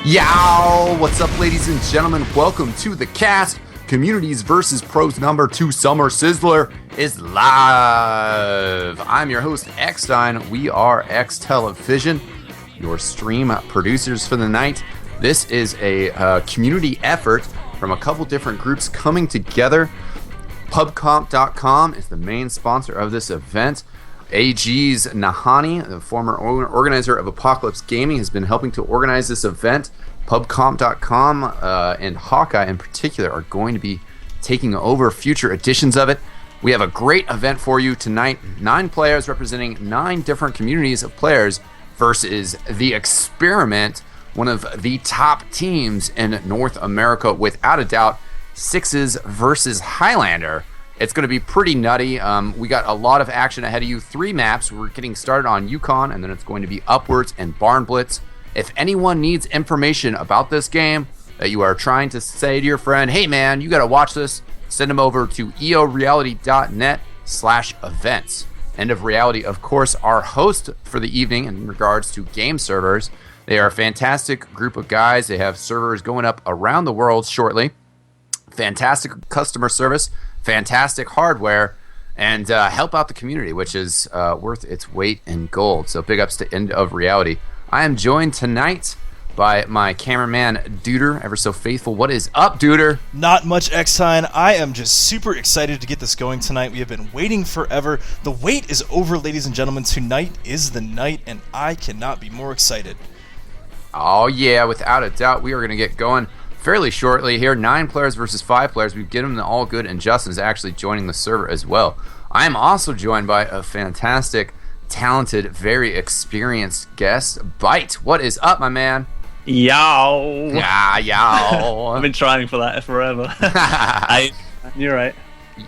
Yow! What's up, ladies and gentlemen? Welcome to the cast. Communities versus Pros #2 Summer Sizzler is live. I'm your host, eXtine. We are eXtelevision, your stream producers for the night. This is a community effort from a couple different groups coming together. Pubcomp.com is the main sponsor of this event. AG's Nahani, the former organizer of Apocalypse Gaming, has been helping to organize this event. Pubcomp.com and Hawkeye in particular are going to be taking over future editions of it. We have a great event for you tonight. 9 players representing 9 different communities of players versus the Experiment, one of the top teams in North America, without a doubt. Sixes versus Highlander. It's going to be pretty nutty. We got a lot of action ahead of you. 3 maps. We're getting started on Yukon, and then it's going to be Upwards and Barnblitz. If anyone needs information about this game that you are trying to say to your friend, hey man, you got to watch this, send them over to eoreality.net/events. End of Reality, of course, our host for the evening in regards to game servers. They are a fantastic group of guys. They have servers going up around the world shortly. Fantastic customer service, fantastic hardware, and help out the community, which is worth its weight in gold. So big ups to End of Reality. I am joined tonight by my cameraman, Duder, ever so faithful. What is up, Duder? Not much, eXtine. I am just super excited to get this going tonight. We have been waiting forever. The wait is over, ladies and gentlemen. Tonight is the night, and I cannot be more excited. Oh, yeah, without a doubt. We are going to get going fairly shortly here. 9 players versus 5 players. We've given them the all good, and Justin is actually joining the server as well. I am also joined by a fantastic, talented, very experienced guest, Byte. What is up, my man? Yow. Yeah, yow. I've been trying for that forever. You're right.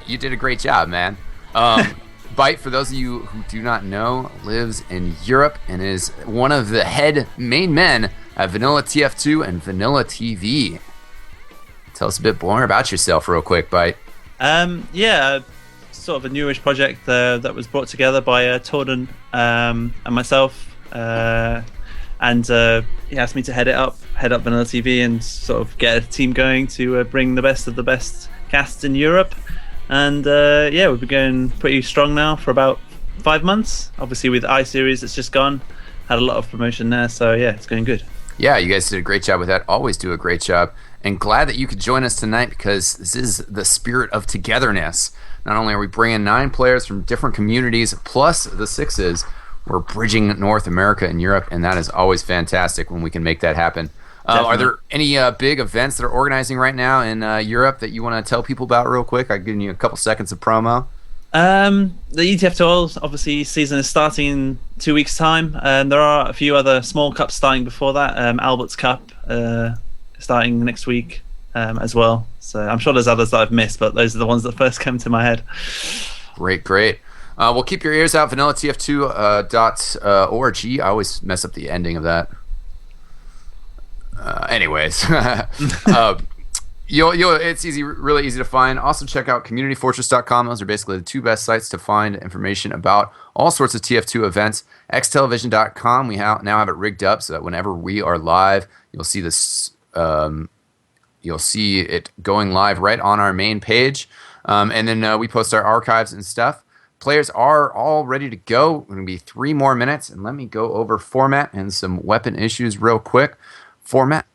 You did a great job, man. Byte, for those of you who do not know, lives in Europe and is one of the main men at Vanilla TF2 and Vanilla TV. Tell us a bit more about yourself real quick, Byte. Yeah, sort of a newish project that was brought together by Torden and myself. And he asked me to head up Vanilla TV and sort of get a team going to bring the best of the best casts in Europe. And yeah, we've been going pretty strong now for about 5 months. Obviously with iSeries, it's just gone. Had a lot of promotion there, so yeah, it's going good. Yeah, you guys did a great job with that. Always do a great job. And glad that you could join us tonight because this is the spirit of togetherness. Not only are we bringing 9 players from different communities, plus the Sixes, we're bridging North America and Europe, and that is always fantastic when we can make that happen. Are there any big events that are organizing right now in Europe that you want to tell people about real quick? I've given you a couple seconds of promo. The ETF Tours, obviously, season is starting in 2 weeks' time. There are a few other small cups starting before that. Albert's Cup starting next week as well. So I'm sure there's others that I've missed, but those are the ones that first came to my head. Great. Well, keep your ears out, vanillatf2.org. I always mess up the ending of that. Anyways, it's really easy to find. Also, check out communityfortress.com. Those are basically the 2 best sites to find information about all sorts of TF2 events. eXtelevision.com. We now have it rigged up so that whenever we are live, you'll see this. You'll see it going live right on our main page, and then we post our archives and stuff. Players are all ready to go. It's going to be 3 more minutes, and let me go over format and some weapon issues real quick. Format.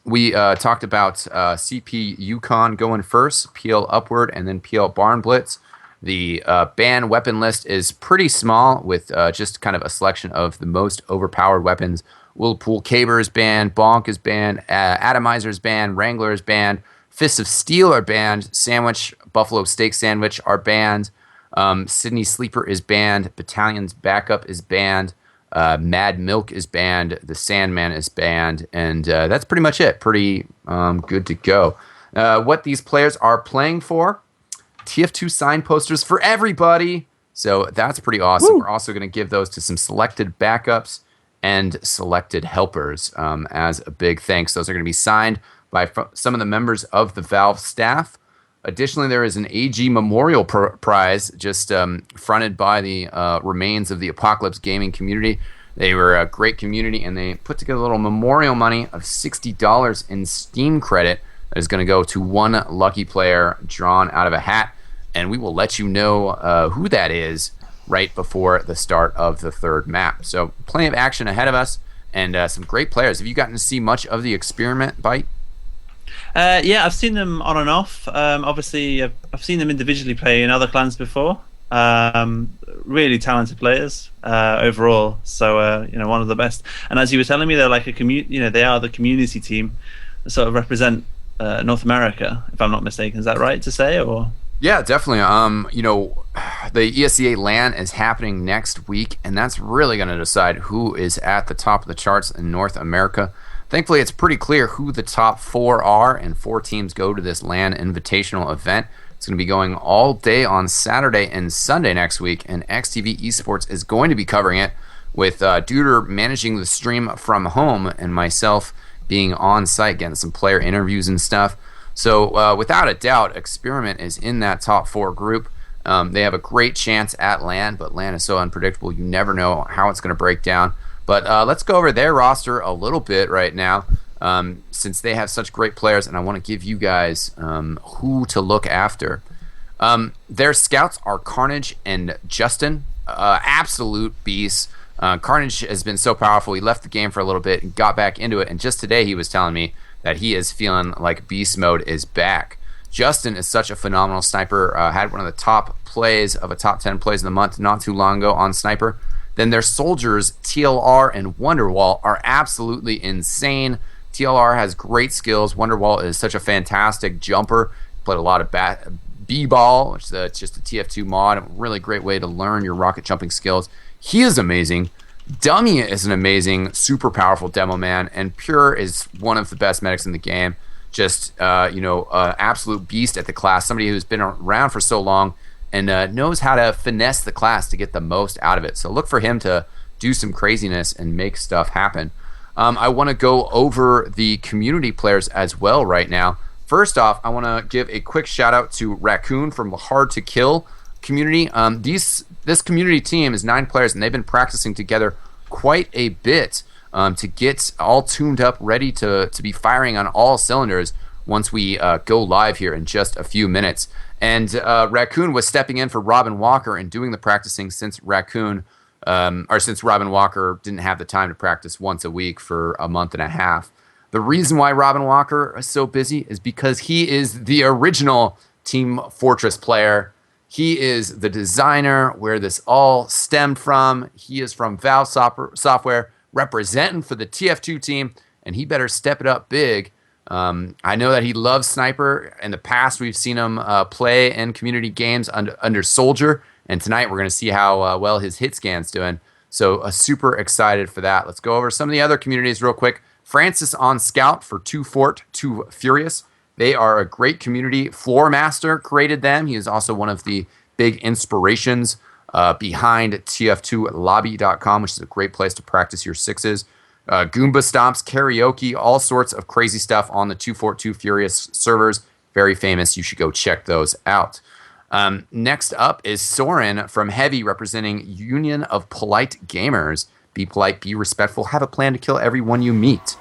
We talked about CP Yukon going first, PL Upward, and then PL Barnblitz. The ban weapon list is pretty small with just kind of a selection of the most overpowered weapons. Whirlpool Caber is banned, Bonk is banned, Atomizer is banned, Wrangler is banned, Fists of Steel are banned, Sandwich, Buffalo Steak Sandwich are banned, Sydney Sleeper is banned, Battalion's Backup is banned, Mad Milk is banned, the Sandman is banned, and that's pretty much it. Pretty good to go. What these players are playing for, TF2 sign posters for everybody, so that's pretty awesome. Woo. We're also going to give those to some selected backups and selected helpers as a big thanks. Those are going to be signed by some of the members of the Valve staff. Additionally, there is an AG Memorial Prize just fronted by the remains of the Apocalypse gaming community. They were a great community, and they put together a little memorial money of $60 in Steam credit that is going to go to one lucky player drawn out of a hat. And we will let you know who that is right before the start of the third map. So plenty of action ahead of us, and some great players. Have you gotten to see much of the Experiment, Byte? Yeah, I've seen them on and off. Obviously, I've seen them individually play in other clans before. Really talented players overall. So one of the best. And as you were telling me, they're like a they are the community team that sort of represent North America, if I'm not mistaken. Is that right to say, or? Yeah, definitely. The ESEA LAN is happening next week, and that's really going to decide who is at the top of the charts in North America. Thankfully, it's pretty clear who the top 4 are, and 4 teams go to this LAN Invitational event. It's going to be going all day on Saturday and Sunday next week, and XTV Esports is going to be covering it with Duder managing the stream from home and myself being on site, getting some player interviews and stuff. So without a doubt, Experiment is in that top 4 group. They have a great chance at LAN, but LAN is so unpredictable. You never know how it's going to break down. But let's go over their roster a little bit right now, since they have such great players, and I want to give you guys who to look after. Their scouts are Carnage and Justin, absolute beasts. Carnage has been so powerful. He left the game for a little bit and got back into it, and just today he was telling me that he is feeling like beast mode is back. Justin is such a phenomenal sniper. Had one of the top plays of a top 10 plays of the month not too long ago on sniper. Then their soldiers, TLR and Wonderwall, are absolutely insane. TLR has great skills. Wonderwall is such a fantastic jumper. Played a lot of B-ball, which is just a TF2 mod. A really great way to learn your rocket jumping skills. He is amazing. Dummy is an amazing, super powerful demo man, and Pure is one of the best medics in the game. Just absolute beast at the class. Somebody who's been around for so long and knows how to finesse the class to get the most out of it. So look for him to do some craziness and make stuff happen. I want to go over the community players as well right now. First off, I want to give a quick shout out to Raccoon from the Hard to Kill community. This community team is 9 players, and they've been practicing together quite a bit to get all tuned up, ready to be firing on all cylinders once we go live here in just a few minutes. And Raccoon was stepping in for Robin Walker and doing the practicing since Robin Walker didn't have the time to practice once a week for a month and a half. The reason why Robin Walker is so busy is because he is the original Team Fortress player. He is the designer where this all stemmed from. He is from Valve Software, representing for the TF2 team, and he better step it up big. I know that he loves Sniper. In the past, we've seen him play in community games under Soldier, and tonight we're going to see how well his hit scan's doing. So super excited for that. Let's go over some of the other communities real quick. Francis on Scout for 2 Fort, 2 Furious. They are a great community. Floor Master created them. He is also one of the big inspirations behind TF2lobby.com, which is a great place to practice your sixes. Goomba Stomps, karaoke, all sorts of crazy stuff on the 2 Fort 2 Furious servers. Very famous. You should go check those out. Next up is Soren from Heavy, representing Union of Polite Gamers. Be polite, be respectful, have a plan to kill everyone you meet.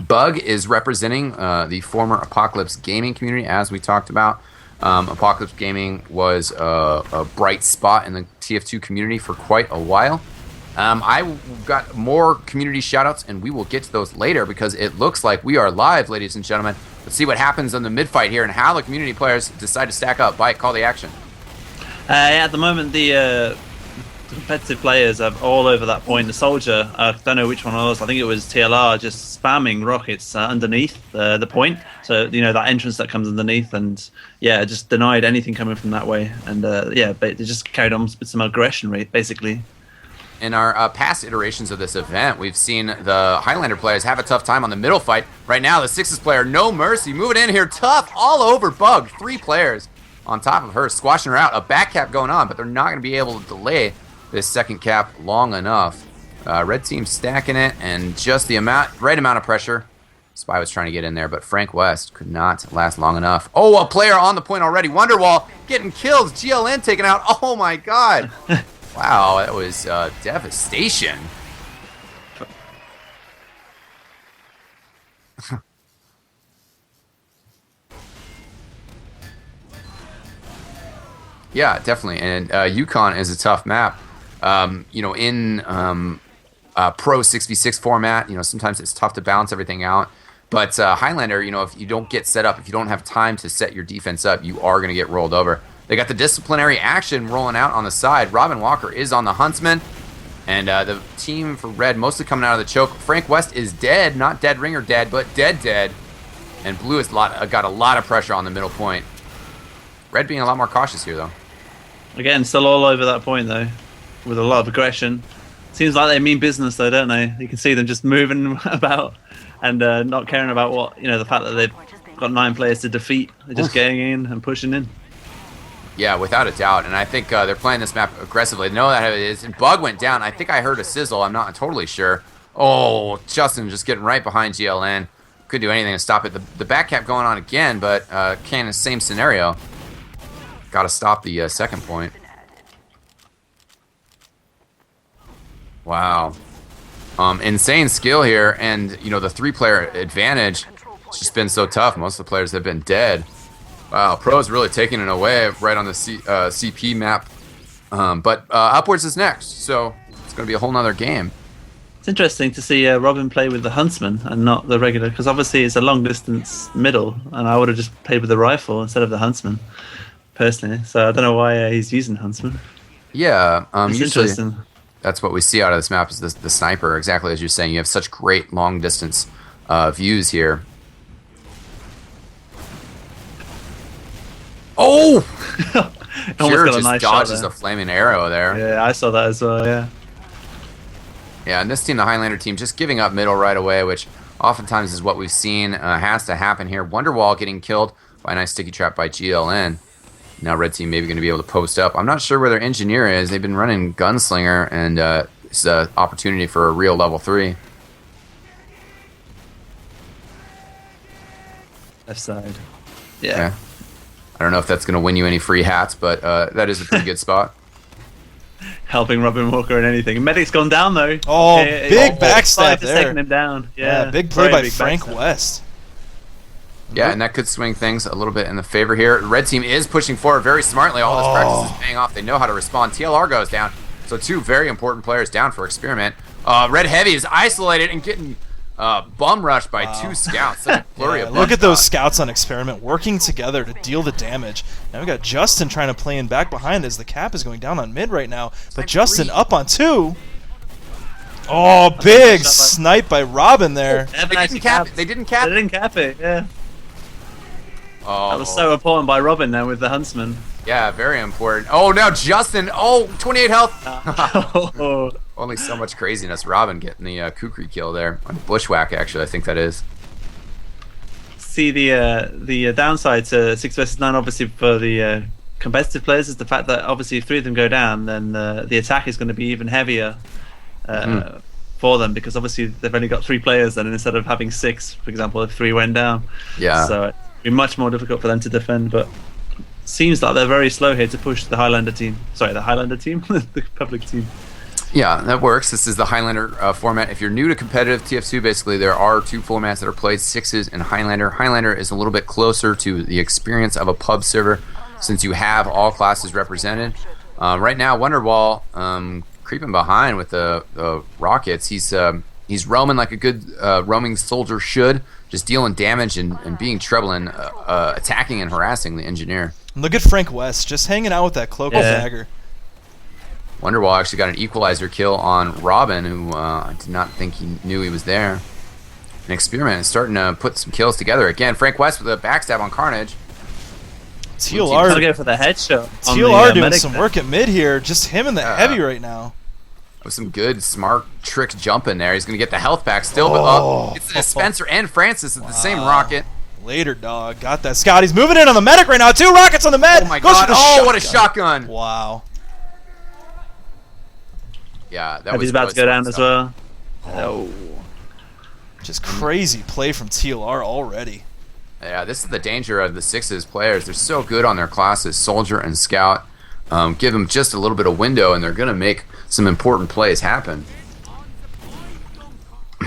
Bug is representing the former Apocalypse Gaming community, as we talked about. Apocalypse Gaming was a bright spot in the TF2 community for quite a while. I got more community shoutouts, and we will get to those later because it looks like we are live, ladies and gentlemen. Let's see what happens in the mid-fight here and how the community players decide to stack up. Byte, call the action. At the moment, the competitive players are all over that point. The Soldier, I don't know which one it was. I think it was TLR, just spamming rockets underneath the point. So, that entrance that comes underneath, and just denied anything coming from that way. And but they just carried on with some aggression, basically. In our past iterations of this event, we've seen the Highlander players have a tough time on the middle fight. Right now, the Sixes player, No Mercy, moving in here tough all over Bug. 3 players on top of her, squashing her out. A back cap going on, but they're not going to be able to delay this second cap long enough. Red team stacking it, and just the right amount of pressure. Spy was trying to get in there, but Frank West could not last long enough. Oh, a player on the point already. Wonderwall getting killed. GLN taken out. Oh my god. Wow, that was devastation. Yeah, definitely. And Yukon is a tough map. In Pro 6v6 format, sometimes it's tough to balance everything out. But Highlander, if you don't get set up, if you don't have time to set your defense up, you are going to get rolled over. They got the disciplinary action rolling out on the side. Robin Walker is on the Huntsman. And the team for Red mostly coming out of the choke. Frank West is dead. Not dead ringer dead, but dead. And Blue has got a lot of pressure on the middle point. Red being a lot more cautious here, though. Again, still all over that point, though, with a lot of aggression. Seems like they mean business, though, don't they? You can see them just moving about and not caring about what, the fact that they've got 9 players to defeat. They're just getting in and pushing in. Yeah, without a doubt. And I think they're playing this map aggressively. They know that it is. And Bug went down. I think I heard a sizzle. I'm not totally sure. Oh, Justin just getting right behind GLN. Couldn't do anything to stop it. The back cap going on again, but same scenario. Got to stop the second point. Wow. Insane skill here, and the 3-player advantage has just been so tough. Most of the players have been dead. Wow, Pro's really taking it away right on the CP map. But Upwards is next, so it's going to be a whole nother game. It's interesting to see Robin play with the Huntsman and not the regular, because obviously it's a long distance middle, and I would have just played with the rifle instead of the Huntsman, personally. So I don't know why he's using Huntsman. Yeah, it's usually interesting. That's what we see out of this map is the sniper, exactly as you're saying. You have such great long distance views here. Oh! Almost got a just nice shot dodges there. a flaming arrow there. Yeah, I saw that as well, yeah. Yeah, and this team, the Highlander team, just giving up middle right away, which oftentimes is what we've seen has to happen here. Wonderwall getting killed by a nice sticky trap by GLN. Now Red team maybe going to be able to post up. I'm not sure where their engineer is. They've been running Gunslinger, and it's an opportunity for a real level 3. Left side. Yeah. I don't know if that's going to win you any free hats, but that is a pretty good spot. Helping Robin Walker and anything. Medic's gone down, though. Oh, big backstab Just there. taking him down. Yeah, Yeah, big play very by big Frank backstab. West. Yeah, and that could swing things a little bit in the favor here. Red team is pushing forward very smartly. All this practice is paying off. They know how to respond. TLR goes down. So 2 very important players down for Experiment. Red Heavy is isolated and getting bum rushed by 2 scouts. Such a flurry of Look bum at those shots. scouts on Experiment working together to deal the damage. Now we got Justin trying to play in back behind as the cap is going down on mid right now. But Justin up on 2. Oh, big snipe by Robin there. They They didn't cap it. They didn't cap They it. didn't cap it, yeah. Oh, That was so important by Robin there with the Huntsman. yeah, very important. Oh, now Justin. Oh, 28 health. Oh, Only so much craziness. Robin getting the kukri kill there. On Bushwhack, actually, I think that is. see the downside to 6 versus 9, obviously for the competitive players, is the fact that obviously if 3 of them go down, then the attack is going to be even heavier for them, because obviously they've only got 3 players then instead of having 6, for example, if 3 went down. Yeah. So it'd be much more difficult for them to defend, but seems like they're very slow here to push the Highlander team. Sorry, the Highlander team? The public team. Yeah, that works. This is the Highlander format. If you're new to competitive TF2, basically there are 2 formats that are played, 6s and Highlander. Highlander is a little bit closer to the experience of a pub server since you have all classes represented. Right now, Wonderwall creeping behind with the rockets. He's roaming like a good roaming soldier should, just dealing damage and being troubling, attacking and harassing the engineer. Look at Frank West just hanging out with that cloak and dagger. Wonderwall actually got an equalizer kill on Robin, who I did not think he knew he was there. An Experiment is starting to put some kills together. Again, Frank West with a backstab on Carnage. Gotta TLR, go for the headshot. on the, TLR doing medic some there. work at mid here. Just him and the heavy right now. With some good, smart trick jump in there. He's going to get the health back still, but it's the dispenser and Francis at the same rocket. Later, dog. Got that scout. He's moving in on the medic right now. 2 rockets on the med. Oh my Goes god. for the Oh, what a shotgun. shotgun. Wow. Yeah, that Heavy's was about really to go down smart as stuff. well. Oh. Just crazy play from TLR already. Yeah, this is the danger of the 6s players. They're so good on their classes, Soldier and Scout. give them just a little bit of window, and they're going to make some important plays happen.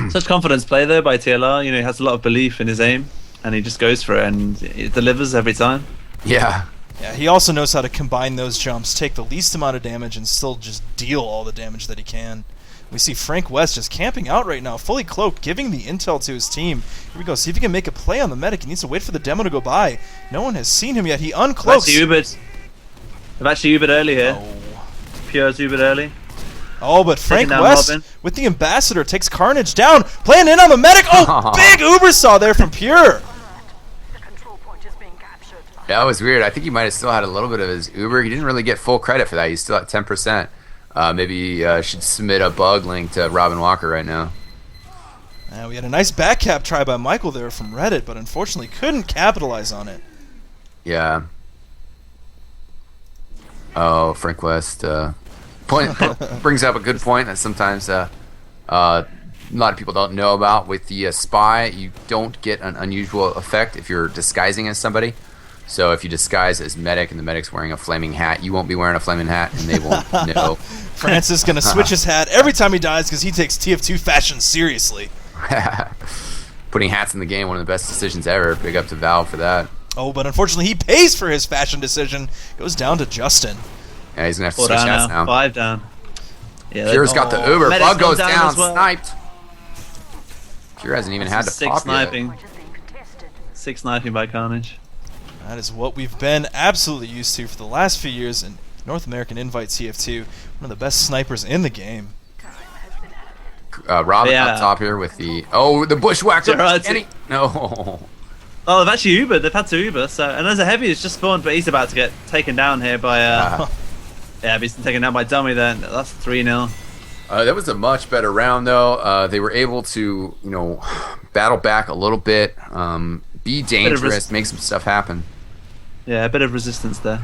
Such confidence play though by TLR. He has a lot of belief in his aim, and he just goes for it, and it delivers every time. Yeah. Yeah, he also knows how to combine those jumps, take the least amount of damage, and still just deal all the damage that he can. We see Frank West just camping out right now, fully cloaked, giving the intel to his team. Here we go, see if he can make a play on the medic. He needs to wait for the demo to go by. No one has seen him yet. He uncloaks. They've actually Ubered early here. Oh. Pure's Ubered early. Oh, but Frank Taking down West Robin. with the Ambassador takes Carnage down, playing in on the medic. Oh, big Uber saw there from Pure. Yeah, that was weird. I think he might have still had a little bit of his Uber. He didn't really get full credit for that. He's still at 10%. Maybe should submit a bug link to Robin Walker right now. We had a nice back cap try by Michael there from Reddit, but unfortunately couldn't capitalize on it. Yeah. Oh, Frank West brings up a good point that sometimes a lot of people don't know about. With the spy, you don't get an unusual effect if you're disguising as somebody. So if you disguise as medic and the medic's wearing a flaming hat, you won't be wearing a flaming hat, and they won't know. Francis going to switch his hat every time he dies because he takes TF2 fashion seriously. Putting hats in the game, one of the best decisions ever. Big up to Valve for that. Oh, but unfortunately he pays for his fashion decision. Goes down to Justin. Yeah, he's going to have to 4 switch down hats now. 5 down. Yeah, Pure's got the Uber. Medic's Bug goes gone down, as well. sniped. Pure hasn't even had to 6 pop sniping. yet. 6 sniping by Carnage. That is what we've been absolutely used to for the last few years in North American Invite TF2. One of the best snipers in the game. Robin up top here with the the bushwhacker. No. Oh, they've actually Ubered. They've had to Uber. So, and there's a heavy who's just spawned, but he's about to get taken down here by. Yeah, he's been taken down by Dummy. Then that's 3-0. That was a much better round, though. They were able to, battle back a little bit, be dangerous, make some stuff happen. Yeah, a bit of resistance there.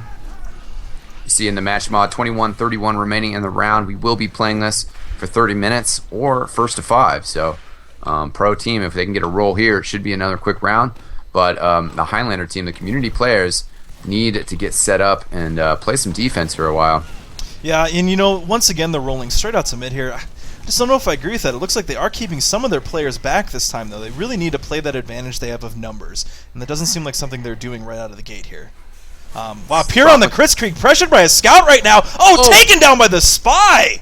You see in the match mod, 21:31 remaining in the round. We will be playing this for 30 minutes or first to 5. So, pro team, if they can get a roll here, it should be another quick round. But the Highlander team, the community players, need to get set up and play some defense for a while. Yeah, and once again, they're rolling straight out to mid here. I just don't know if I agree with that. It looks like they are keeping some of their players back this time, though. They really need to play that advantage they have of numbers, and that doesn't seem like something they're doing right out of the gate here. Wow, Pure on the Crits Creek, pressured by a scout right now. Oh, taken down by the spy!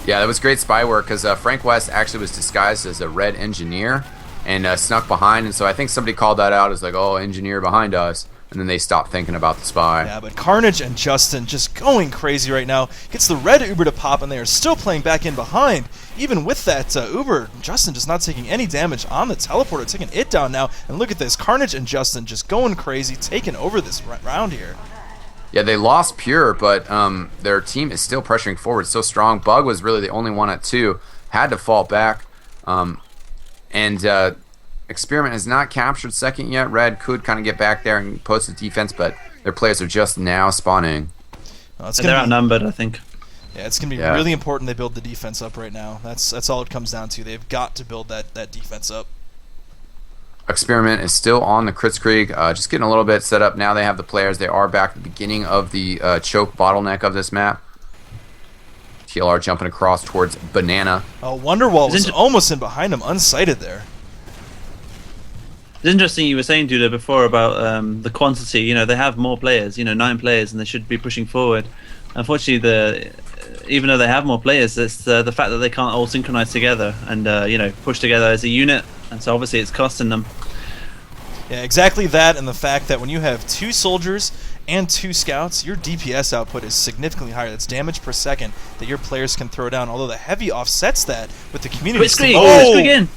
Yeah, that was great spy work, because Frank West actually was disguised as a red engineer and snuck behind, and so I think somebody called that out as like, oh, engineer behind us. And then they stopped thinking about the spy. Yeah, but Carnage and Justin just going crazy right now. Gets the red Uber to pop, and they are still playing back in behind. Even with that Uber, Justin just not taking any damage on the teleporter, taking it down now. And look at this, Carnage and Justin just going crazy, taking over this round here. Yeah, they lost Pure, but their team is still pressuring forward so strong. Bug was really the only one at 2, had to fall back. Experiment has not captured second yet. Red could kind of get back there and post the defense, but their players are just now spawning. They're outnumbered, I think. Yeah, it's going to be really important they build the defense up right now. That's all it comes down to. They've got to build that defense up. Experiment is still on the Crits Creek, just getting a little bit set up. Now they have the players. They are back at the beginning of the choke bottleneck of this map. TLR jumping across towards Banana. Oh, Wonderwall was almost in behind him, unsighted there. It's interesting you were saying, Duder, before about the quantity. They have more players, 9 players, and they should be pushing forward. Unfortunately, even though they have more players, it's the fact that they can't all synchronize together and push together as a unit, and so obviously it's costing them. Yeah, exactly that, and the fact that when you have 2 soldiers and 2 scouts, your DPS output is significantly higher. That's damage per second that your players can throw down, although the heavy offsets that with the community. Again.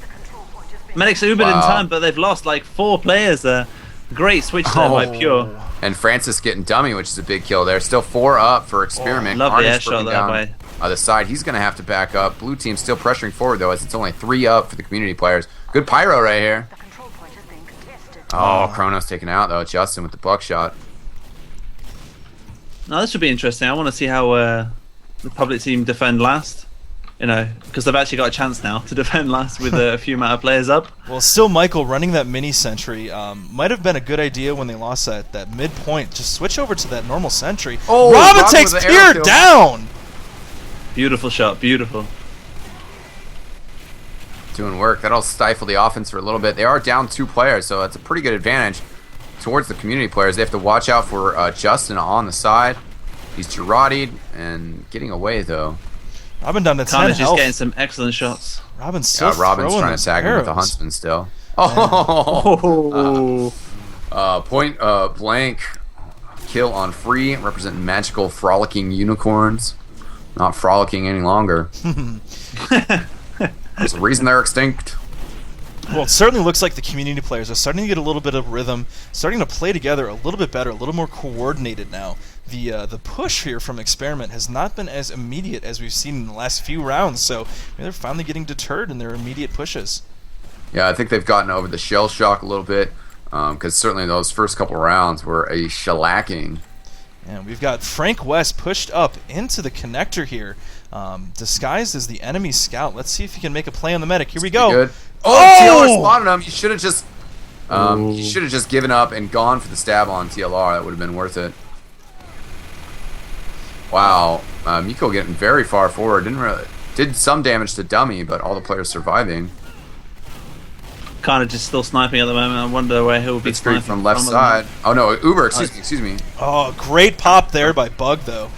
Medics Ubered in time, but they've lost like 4 players there. Great switch there by Pure. And Francis getting dummy, which is a big kill there. Still 4 up for Experiment. Lovely airshot there by the side. He's going to have to back up. Blue team still pressuring forward, though, as it's only 3 up for the community players. Good pyro right here. Oh, Chrono's taken out, though. Justin with the buckshot. Now, this should be interesting. I want to see how the public team defend last. you know, because they've actually got a chance now to defend last with a few amount of players up. Well, still, Michael, running that mini sentry might have been a good idea when they lost that midpoint. Just switch over to that normal sentry. Oh, Robin Robin takes with the Pier arrow kill. down! Beautiful shot, beautiful. Doing work. That'll stifle the offense for a little bit. They are down 2 players, so that's a pretty good advantage towards the community players. They have to watch out for Justin on the side. He's Girardi'd and getting away, though. Robin down to 10 Carnage is health. getting some excellent shots. Robin's still Robin's throwing trying to those tag him with the arrows. Huntsman still. Oh! Point blank kill on free, representing magical frolicking unicorns. Not frolicking any longer. There's a reason they're extinct. Well, it certainly looks like the community players are starting to get a little bit of rhythm, starting to play together a little bit better, a little more coordinated now. The push here from Experiment has not been as immediate as we've seen in the last few rounds, so maybe they're finally getting deterred in their immediate pushes. Yeah, I think they've gotten over the shell shock a little bit, because certainly those first couple rounds were a shellacking. And we've got Frank West pushed up into the connector here, disguised as the enemy scout. Let's see if he can make a play on the medic. Here we go. Good. Oh! TLR spotted him. You should have just given up and gone for the stab on TLR. That would have been worth it. Wow, Miko getting very far forward. Did some damage to Dummy, but all the players surviving. Carnage is still sniping at the moment. I wonder where he'll be It's free sniping from left side. Oh no, Uber. Excuse me. Oh, great pop there by Bug, though.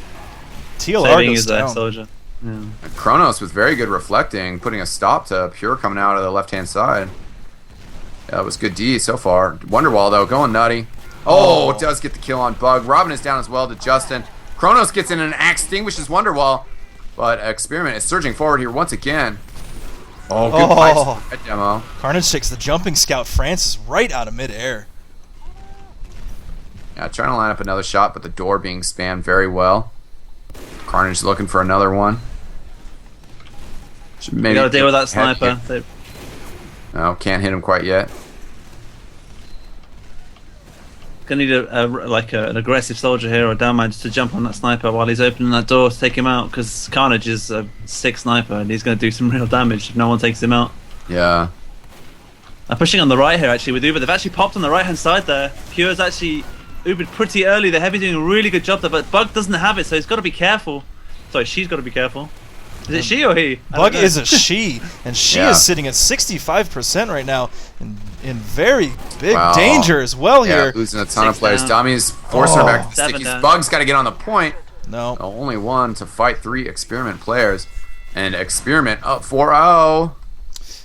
TLR Saving goes his down. soldier. Yeah. And Kronos with very good reflecting, putting a stop to Pure coming out of the left-hand side. Yeah, that was good D so far. Wonderwall, though, going nutty. Oh, it does get the kill on Bug. Robin is down as well to Justin. Kronos gets in and extinguishes Wonderwall, but Experiment is surging forward here once again. Oh, good fight. That demo. Carnage takes the jumping scout Francis right out of midair. Yeah, trying to line up another shot, but the door being spammed very well. Carnage looking for another one. Should maybe You gotta deal with that head sniper. kick. No, can't hit him quite yet. Gonna need an aggressive soldier here or down man just to jump on that sniper while he's opening that door to take him out, because Carnage is a sick sniper and he's gonna do some real damage if no one takes him out. Yeah. I'm pushing on the right here actually with Uber. They've actually popped on the right hand side there. Pure's actually Ubered pretty early. The Heavy doing a really good job there, but Bug doesn't have it, so he's got to be careful. Sorry, she's got to be careful. Is it she or he? Bug is a she, and she Yeah. is sitting at 65% right now, in very big Wow. danger as well Yeah, here. losing a ton of Six players. down. Dummies forcing her back to the 7 stickies. down. Bug's got to get on the point. No. Only one to fight 3 Experiment players. And Experiment up 4-0.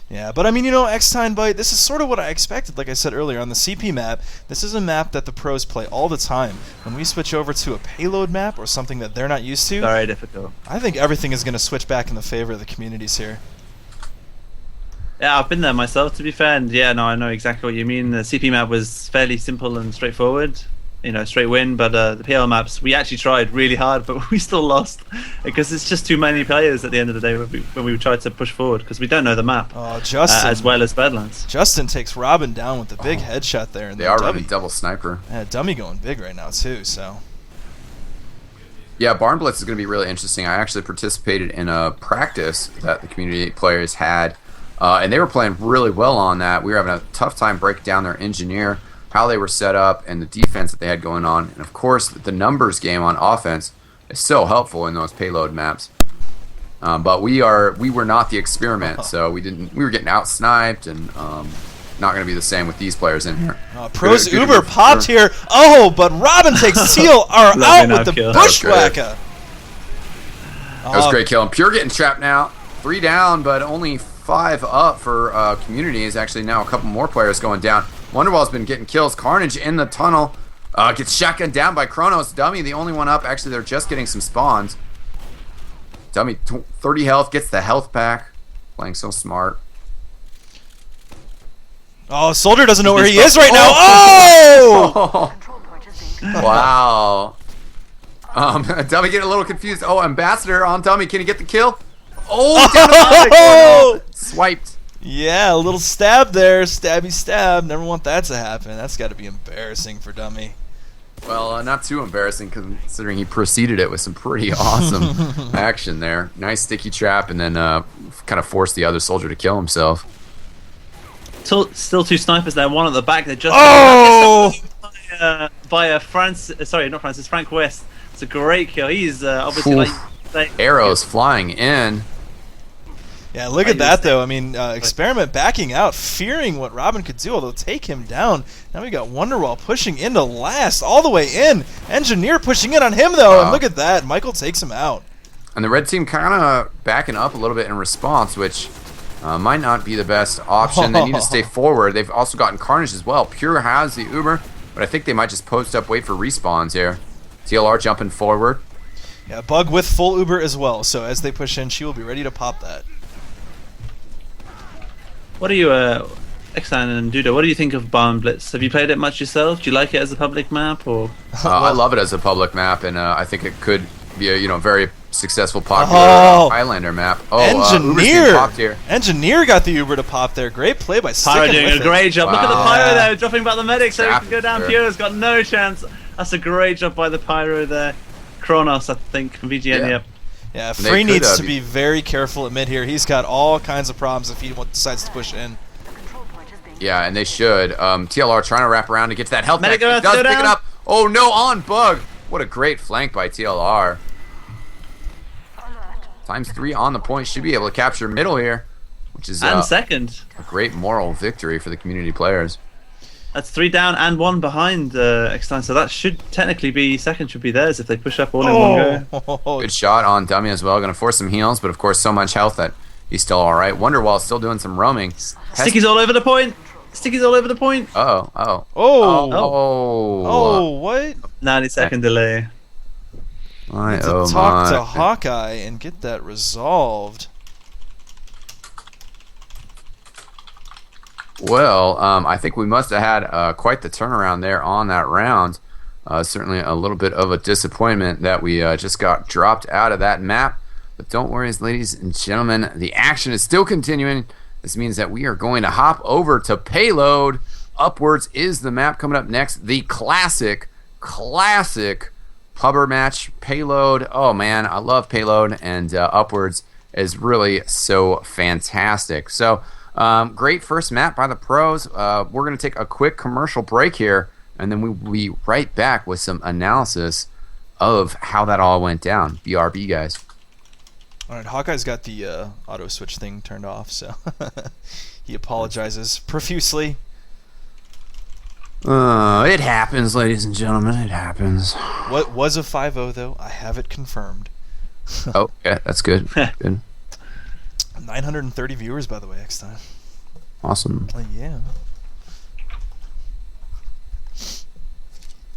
Yeah, but I mean, you know, eXtine Byte, this is sort of what I expected. Like I said earlier, on the CP map, this is a map that the pros play all the time. When we switch over to a payload map or something that they're not used to, Very difficult. I think everything is going to switch back in the favor of the communities here. Yeah, I've been there myself, to be fair, and yeah, no, I know exactly what you mean. The CP map was fairly simple and straightforward, you know, straight win, but the PL maps, we actually tried really hard, but we still lost, because it's just too many players at the end of the day when we tried to push forward, because we don't know the map Oh, Justin. as well as Badlands. Justin takes Robin down with the big headshot there. And They then are Dummy. running double sniper. Yeah, Dummy going big right now, too, so... Yeah, Barnblitz is going to be really interesting. I actually participated in a practice that the community players had, and they were playing really well on that. We were having a tough time breaking down their engineer, how they were set up, and the defense that they had going on. And of course, the numbers game on offense is so helpful in those payload maps. But we were not the Experiment, so we were getting out sniped, and not going to be the same with these players in here. Pros Good- good Uber for- popped here. Oh, but Robin takes Teal are out Lovely with the knife kill. bushwhacker. That was a great kill. And Pure getting trapped now. 3 down, but only 5 up for community. Is actually now a couple more players going down. Wonderwall's been getting kills. Carnage in the tunnel. Gets shotgunned down by Kronos. Dummy, the only one up. Actually, they're just getting some spawns. Dummy, 30 health, gets the health pack. Playing so smart. Oh, Soldier doesn't know where he is right now. Oh! Wow. Dummy getting a little confused. Oh, Ambassador on Dummy. Can he get the kill? Oh, down to Oh! swiped. Yeah, a little stab there. Stabby stab. Never want that to happen. That's got to be embarrassing for Dummy. Well, not too embarrassing considering he preceded it with some pretty awesome action there. Nice sticky trap, and then kind of forced the other soldier to kill himself. Still two snipers there. One at the back. They just by Frank West. It's a great kill. He's obviously like arrows flying in. Yeah, look at that though. I mean, Experiment backing out, fearing what Robin could do, although take him down. Now we got Wonderwall pushing into last, all the way in. Engineer pushing in on him though, and look at that. Michael takes him out. And the red team kind of backing up a little bit in response, which might not be the best option. They need to stay forward. They've also gotten Carnage as well. Pure has the Uber, but I think they might just post up, wait for respawns here. TLR jumping forward. Yeah, Bug with full Uber as well, so as they push in, she will be ready to pop that. What are you, eXtine and Duder, what do you think of Barnblitz? Have you played it much yourself? Do you like it as a public map, or? I love it as a public map, and I think it could be a very successful, popular Highlander map. Engineer! Popped here. Engineer got the Uber to pop there. Great play by Pyro sticking doing with a great job. Wow. Look at the Pyro there, dropping back the medic so he Trap can go down. there. Pure's got no chance. That's a great job by the Pyro there. Kronos, I think, from VGN, Yeah. yep. Yeah, They Free could, needs to be very careful at mid here. He's got all kinds of problems if he decides to push in. Yeah, and they should. TLR trying to wrap around to get to that health pack. Medic He go does pick down. it up. Oh no, on Bug. What a great flank by TLR. ×3 on the point. Should be able to capture middle here, which is And second. a great moral victory for the community players. That's 3 down and 1 behind eXtine, so that should technically be second, should be theirs if they push up all in one go. Good shot on Dummy as well. Going to force some heals, but of course so much health that he's still all right. Wonderwall still doing some roaming. Sticky's all over the point. Sticky's all over the point. Oh. What? 90-second delay. My, To talk to Hawkeye and get that resolved. Well, I think we must have had quite the turnaround there on that round. Certainly a little bit of a disappointment that we just got dropped out of that map. But don't worry, ladies and gentlemen, the action is still continuing. This means that we are going to hop over to Payload. Upwards is the map coming up next. The classic pubber match. Payload. Oh, man, I love Payload. And Upwards is really so fantastic. So, great first map by the pros. We're going to take a quick commercial break here, and then we'll be right back with some analysis of how that all went down. BRB, guys. All right, Hawkeye's got the auto switch thing turned off, so he apologizes profusely. It happens, ladies and gentlemen. It happens. What was a 5-0, though? I have it confirmed. Oh, yeah, that's good. Good. 930 viewers, by the way, eXtine. Awesome. Yeah.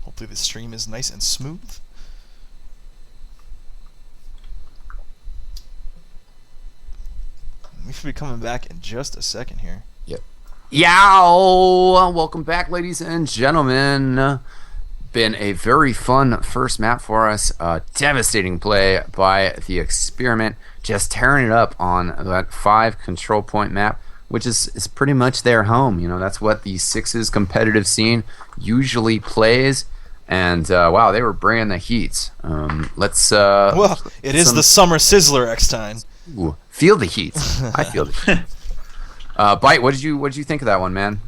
Hopefully the stream is nice and smooth. We should be coming back in just a second here. Yep. Yow! Welcome back, ladies and gentlemen. Been a very fun first map for us. Devastating play by the Experiment. Just tearing it up on that 5 control point map, which is pretty much their home. You know, that's what the Sixes competitive scene usually plays. And wow, they were bringing the heat. Let's. Well, it is the summer Sizzler, eXtine. Ooh, feel the heat. I feel the heat. Byte, what did you think of that one, man?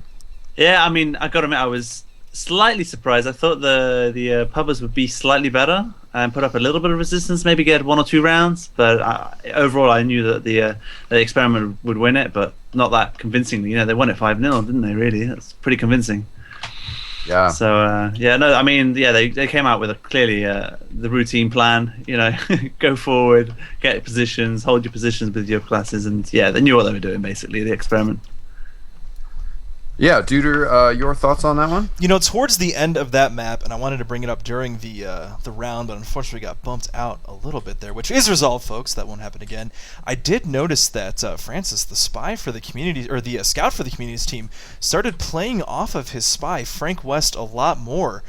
Yeah, I mean, I gotta admit, I was slightly surprised. I thought the pubbers would be slightly better and put up a little bit of resistance, maybe get 1 or 2 rounds. But overall, I knew that the Experiment would win it, but not that convincingly. You know, they won it 5-0, didn't they? Really, that's pretty convincing. Yeah. So yeah, no, I mean, yeah, they came out with a clearly the routine plan. You know, go forward, get positions, hold your positions with your classes, and yeah, they knew what they were doing basically. The Experiment. Yeah, Duder, your thoughts on that one? You know, towards the end of that map, and I wanted to bring it up during the round, but unfortunately got bumped out a little bit there, which is resolved, folks. That won't happen again. I did notice that Francis, the spy for the community, or the scout for the communities team, started playing off of his spy, Frank West, a lot more,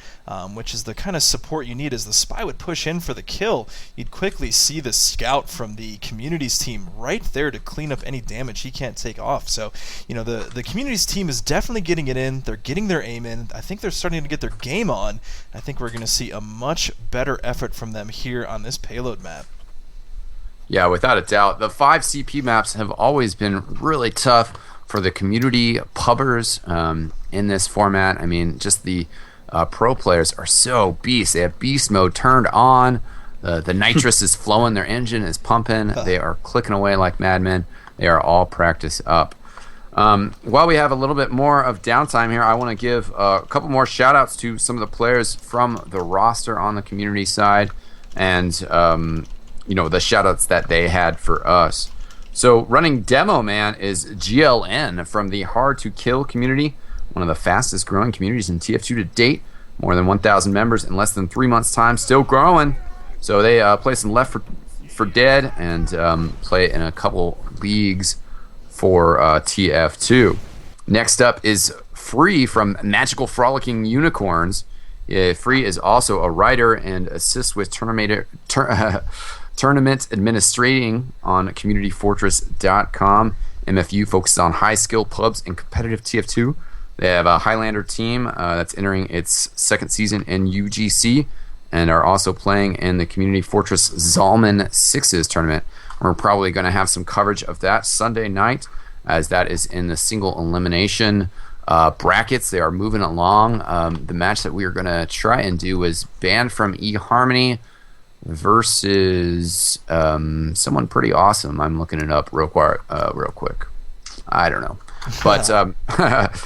which is the kind of support you need. As the spy would push in for the kill, you'd quickly see the scout from the communities team right there to clean up any damage he can't take off. So, you know, the communities team is definitely definitely getting it in. They're getting their aim in. I think they're starting to get their game on. I think we're going to see a much better effort from them here on this payload map. Yeah, without a doubt. The 5 CP maps have always been really tough for the community pubbers in this format. I mean, just the pro players are so beast. They have beast mode turned on. The nitrous is flowing. Their engine is pumping. They are clicking away like madmen. They are all practice up. While we have a little bit more of downtime here, I want to give a couple more shout outs to some of the players from the roster on the community side, and the shout outs that they had for us. So running demo man is GLN from the Hard to Kill community, one of the fastest growing communities in TF2 to date. More than 1,000 members in less than 3 months time, still growing. So they play some Left 4 Dead and play in a couple leagues for TF2. Next up is Free from Magical Frolicking Unicorns. Free is also a writer and assists with tournament administrating on communityfortress.com. MFU focuses on high skill pubs and competitive TF2. They have a Highlander team that's entering its second season in UGC and are also playing in the Community Fortress Zalman Sixes tournament. We're probably going to have some coverage of that Sunday night, as that is in the single elimination brackets. They are moving along. The match that we are going to try and do is Banned from eHarmony versus someone pretty awesome. I'm looking it up real quick. I don't know. But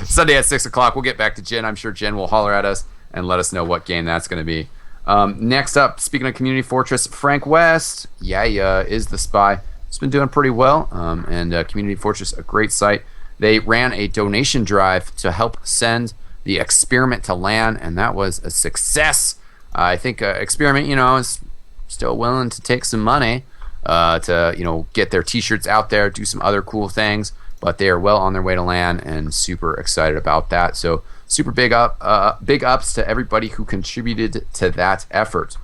Sunday at 6 o'clock, we'll get back to Jen. I'm sure Jen will holler at us and let us know what game that's going to be. Next up, speaking of Community Fortress, Frank West, is the spy. It's been doing pretty well, and Community Fortress, a great site. They ran a donation drive to help send the Experiment to LAN, and that was a success. I think Experiment, is still willing to take some money to, get their T-shirts out there, do some other cool things, but they are well on their way to LAN and super excited about that. So super big ups to everybody who contributed to that effort.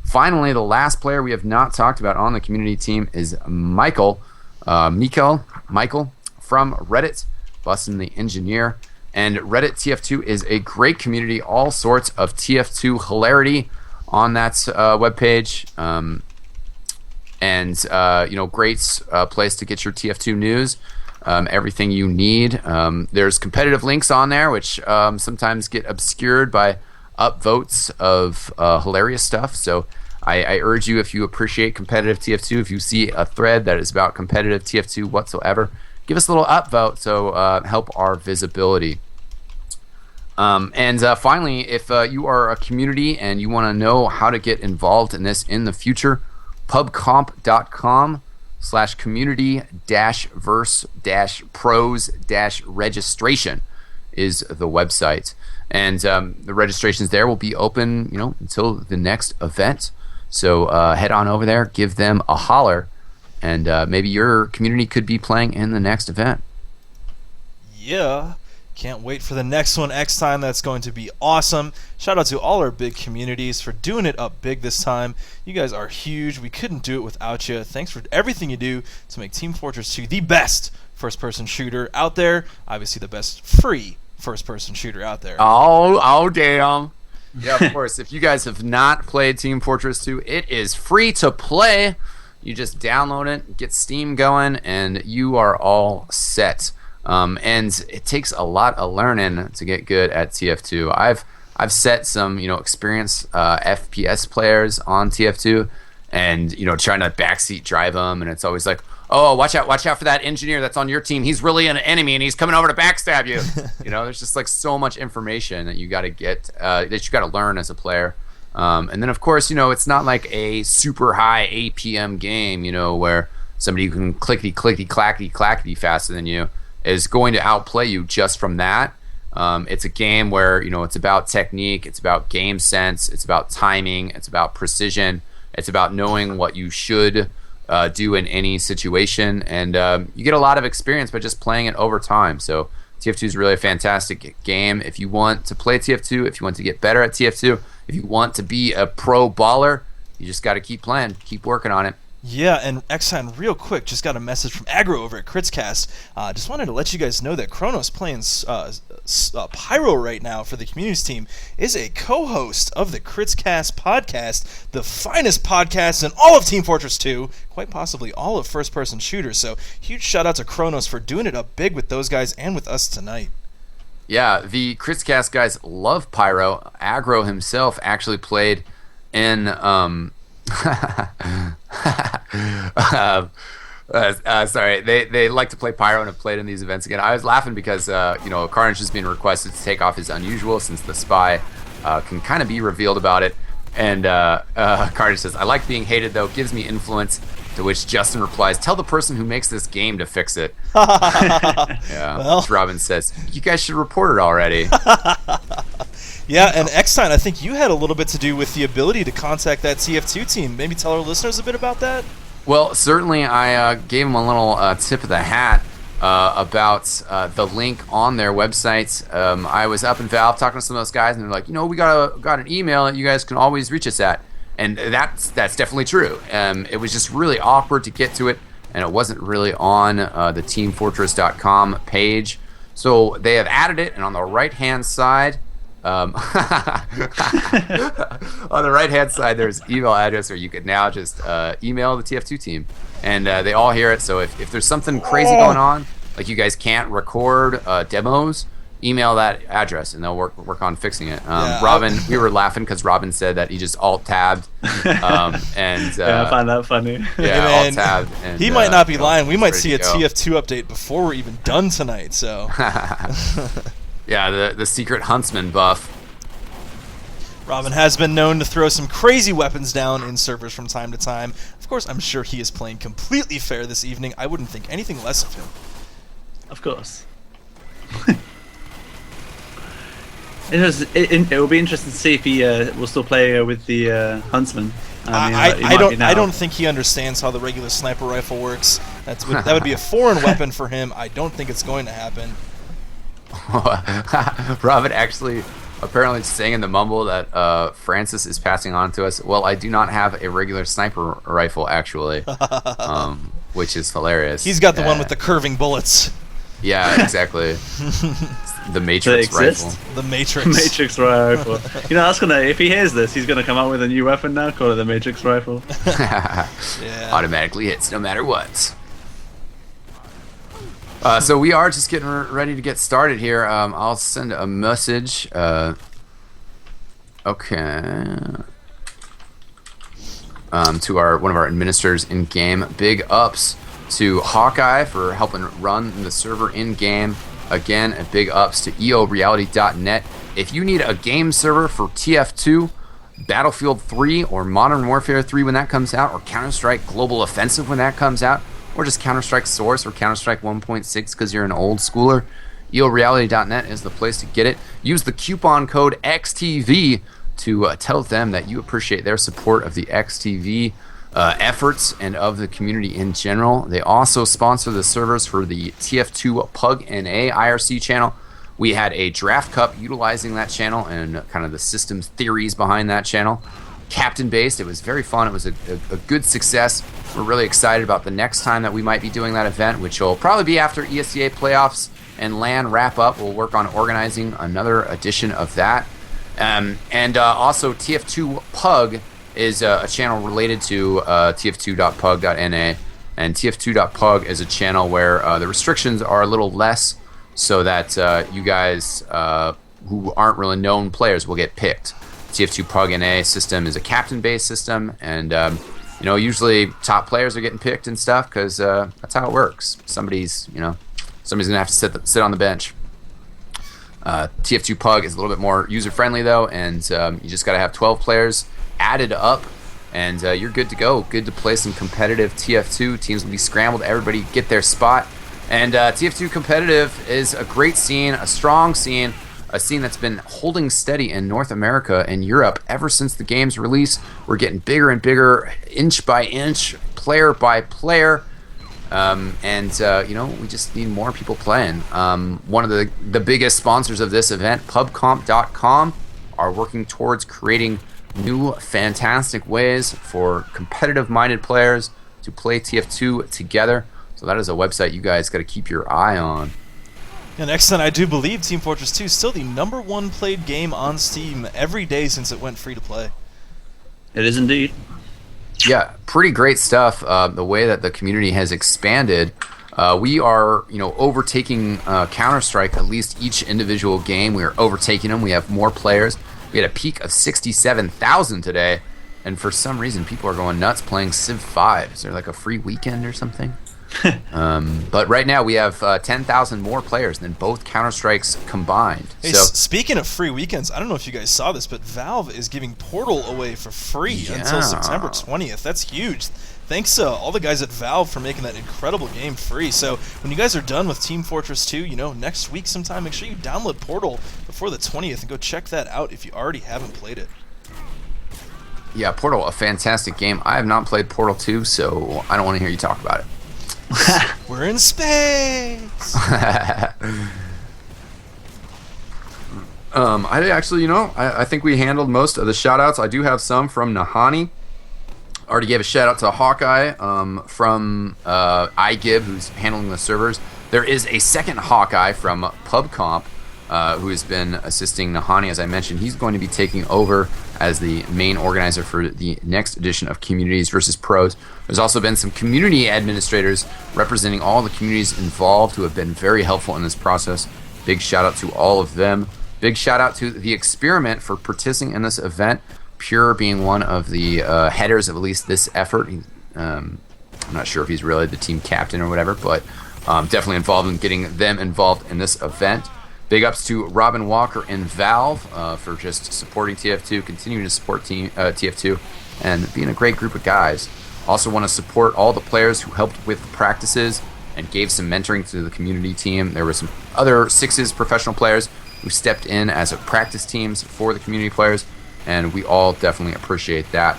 Finally, the last player we have not talked about on the community team is Michael from Reddit, Bustin' the Engineer. And Reddit TF2 is a great community, all sorts of TF2 hilarity on that webpage. Great place to get your TF2 news. Everything you need. There's competitive links on there, which sometimes get obscured by upvotes of hilarious stuff. So I urge you, if you appreciate competitive TF2, if you see a thread that is about competitive TF2 whatsoever, give us a little upvote so help our visibility. Finally, if you are a community and you want to know how to get involved in this in the future, pubcomp.com/community-verse-pros-registration is the website. And the registrations there will be open, until the next event. So head on over there, give them a holler, and maybe your community could be playing in the next event. Yeah. Can't wait for the next one, eXtine. That's going to be awesome. Shout out to all our big communities for doing it up big this time. You guys are huge. We couldn't do it without you. Thanks for everything you do to make Team Fortress 2 the best first-person shooter out there. Obviously the best free first-person shooter out there. Oh, damn. Yeah, of course. If you guys have not played Team Fortress 2, it is free to play. You just download it, get Steam going, and you are all set. And it takes a lot of learning to get good at TF2. I've set some experienced FPS players on TF2, and trying to backseat drive them, and it's always like, oh, watch out for that engineer that's on your team. He's really an enemy, and he's coming over to backstab you. There's just like so much information that you got to get that you got to learn as a player. And then of course it's not like a super high APM game where somebody who can clickety clackety faster than you is going to outplay you just from that. It's a game where it's about technique, it's about game sense, it's about timing, it's about precision, it's about knowing what you should do in any situation, and you get a lot of experience by just playing it over time. So TF2 is really a fantastic game. If you want to play TF2, if you want to get better at TF2, if you want to be a pro baller, you just got to keep playing, keep working on it. Yeah, and eXtine, real quick, just got a message from Aggro over at Critscast. Just wanted to let you guys know that Chrono's playing Pyro right now for the communities team is a co-host of the Critscast podcast, the finest podcast in all of Team Fortress 2, quite possibly all of first-person shooters. So huge shout-out to Kronos for doing it up big with those guys and with us tonight. Yeah, the Critscast guys love Pyro. Aggro himself actually played in sorry, they like to play Pyro and have played in these events again. I was laughing because Carnage is being requested to take off his unusual since the spy can kind of be revealed about it. And Carnage says, "I like being hated though, gives me influence." To which Justin replies, "Tell the person who makes this game to fix it." Yeah. Well, Robin says, "You guys should report it already." Yeah, and eXtine, I think you had a little bit to do with the ability to contact that TF2 team. Maybe tell our listeners a bit about that? Well, certainly I gave them a little tip of the hat about the link on their website. I was up in Valve talking to some of those guys, and they're like, we got an email that you guys can always reach us at. And that's definitely true. It was just really awkward to get to it, and it wasn't really on the teamfortress.com page. So they have added it, and on the right-hand side, on the right-hand side, there's email address where you could now just email the TF2 team, and they all hear it. So if there's something crazy going on, like you guys can't record demos, email that address and they'll work on fixing it. Robin, we were laughing because Robin said that he just alt-tabbed. And I find that funny. Yeah, alt-tabbed. And, he might not be lying. We might see a TF2 update before we're even done tonight. So. Yeah, the secret huntsman buff. Robin has been known to throw some crazy weapons down in servers from time to time. Of course, I'm sure he is playing completely fair this evening. I wouldn't think anything less of him. Of course. It will be interesting to see if he will still play with the huntsman. I don't think he understands how the regular sniper rifle works. That would be a foreign weapon for him. I don't think it's going to happen. Robin actually apparently saying in the mumble that Francis is passing on to us. Well, I do not have a regular sniper rifle actually, which is hilarious. He's got the one with the curving bullets. Yeah, exactly. The Matrix rifle. The Matrix. Matrix rifle. That's if he hears this, he's gonna come out with a new weapon now, call it the Matrix rifle. Yeah. Automatically hits no matter what. So we are just getting ready to get started here. I'll send a message. Okay. To one of our administrators in game. Big ups to Hawkeye for helping run the server in game. Again, and big ups to eoreality.net. If you need a game server for TF2, Battlefield 3, or Modern Warfare 3 when that comes out, or Counter-Strike Global Offensive when that comes out, or just Counter-Strike Source or Counter-Strike 1.6 because you're an old schooler, eoreality.net is the place to get it. Use the coupon code XTV to tell them that you appreciate their support of the XTV efforts and of the community in general. They also sponsor the servers for the TF2 Pug NA IRC channel. We had a draft cup utilizing that channel and kind of the systems theories behind that channel. Captain based, it was very fun. It was a good success. We're really excited about the next time that we might be doing that event, which will probably be after ESCA playoffs and LAN wrap up. We'll work on organizing another edition of that. And also TF2 Pug is a channel related to tf2.pug.na, and tf2.pug is a channel where the restrictions are a little less, so that you guys who aren't really known players will get picked. TF2 Pug NA system is a captain-based system, and usually top players are getting picked and stuff because that's how it works. Somebody's gonna have to sit on the bench. TF2 Pug is a little bit more user-friendly though, and you just got to have 12 players added up, and you're good to go. Good to play some competitive TF2. Teams will be scrambled. Everybody get their spot. And TF2 competitive is a great scene, a strong scene, a scene that's been holding steady in North America and Europe ever since the game's release. We're getting bigger and bigger, inch by inch, player by player. We just need more people playing. One of the biggest sponsors of this event, pubcomp.com, are working towards creating new fantastic ways for competitive-minded players to play TF2 together. So that is a website you guys got to keep your eye on. And eXtine, I do believe Team Fortress 2 is still the #1 played game on Steam every day since it went free to play. It is indeed. Yeah, pretty great stuff. The way that the community has expanded, we are, overtaking Counter-Strike at least each individual game. We are overtaking them. We have more players. We had a peak of 67,000 today, and for some reason, people are going nuts playing Civ 5. Is there like a free weekend or something? But right now we have 10,000 more players than both Counter-Strikes combined. Hey, so speaking of free weekends, I don't know if you guys saw this, but Valve is giving Portal away for free until September 20th. That's huge. Thanks all the guys at Valve for making that incredible game free. So when you guys are done with Team Fortress 2, next week sometime, make sure you download Portal before the 20th and go check that out if you already haven't played it. yeah, Portal, a fantastic game. I have not played Portal 2, so I don't want to hear you talk about it. We're in space. I actually, I think we handled most of the shout-outs. I do have some from Nahani. Already gave a shout-out to Hawkeye from iGib, who's handling the servers. There is a second Hawkeye from PubComp, who has been assisting Nahani, as I mentioned. He's going to be taking over as the main organizer for the next edition of Communities versus Pros. There's also been some community administrators representing all the communities involved who have been very helpful in this process. Big shout out to all of them. Big shout out to the Experiment for participating in this event. Pure being one of the headers of at least this effort. I'm not sure if he's really the team captain or whatever, but definitely involved in getting them involved in this event. Big ups to Robin Walker and Valve for just supporting TF2, continuing to support TF2, and being a great group of guys. Also want to support all the players who helped with the practices and gave some mentoring to the community team. There were some other Sixes professional players who stepped in as practice teams for the community players, and we all definitely appreciate that.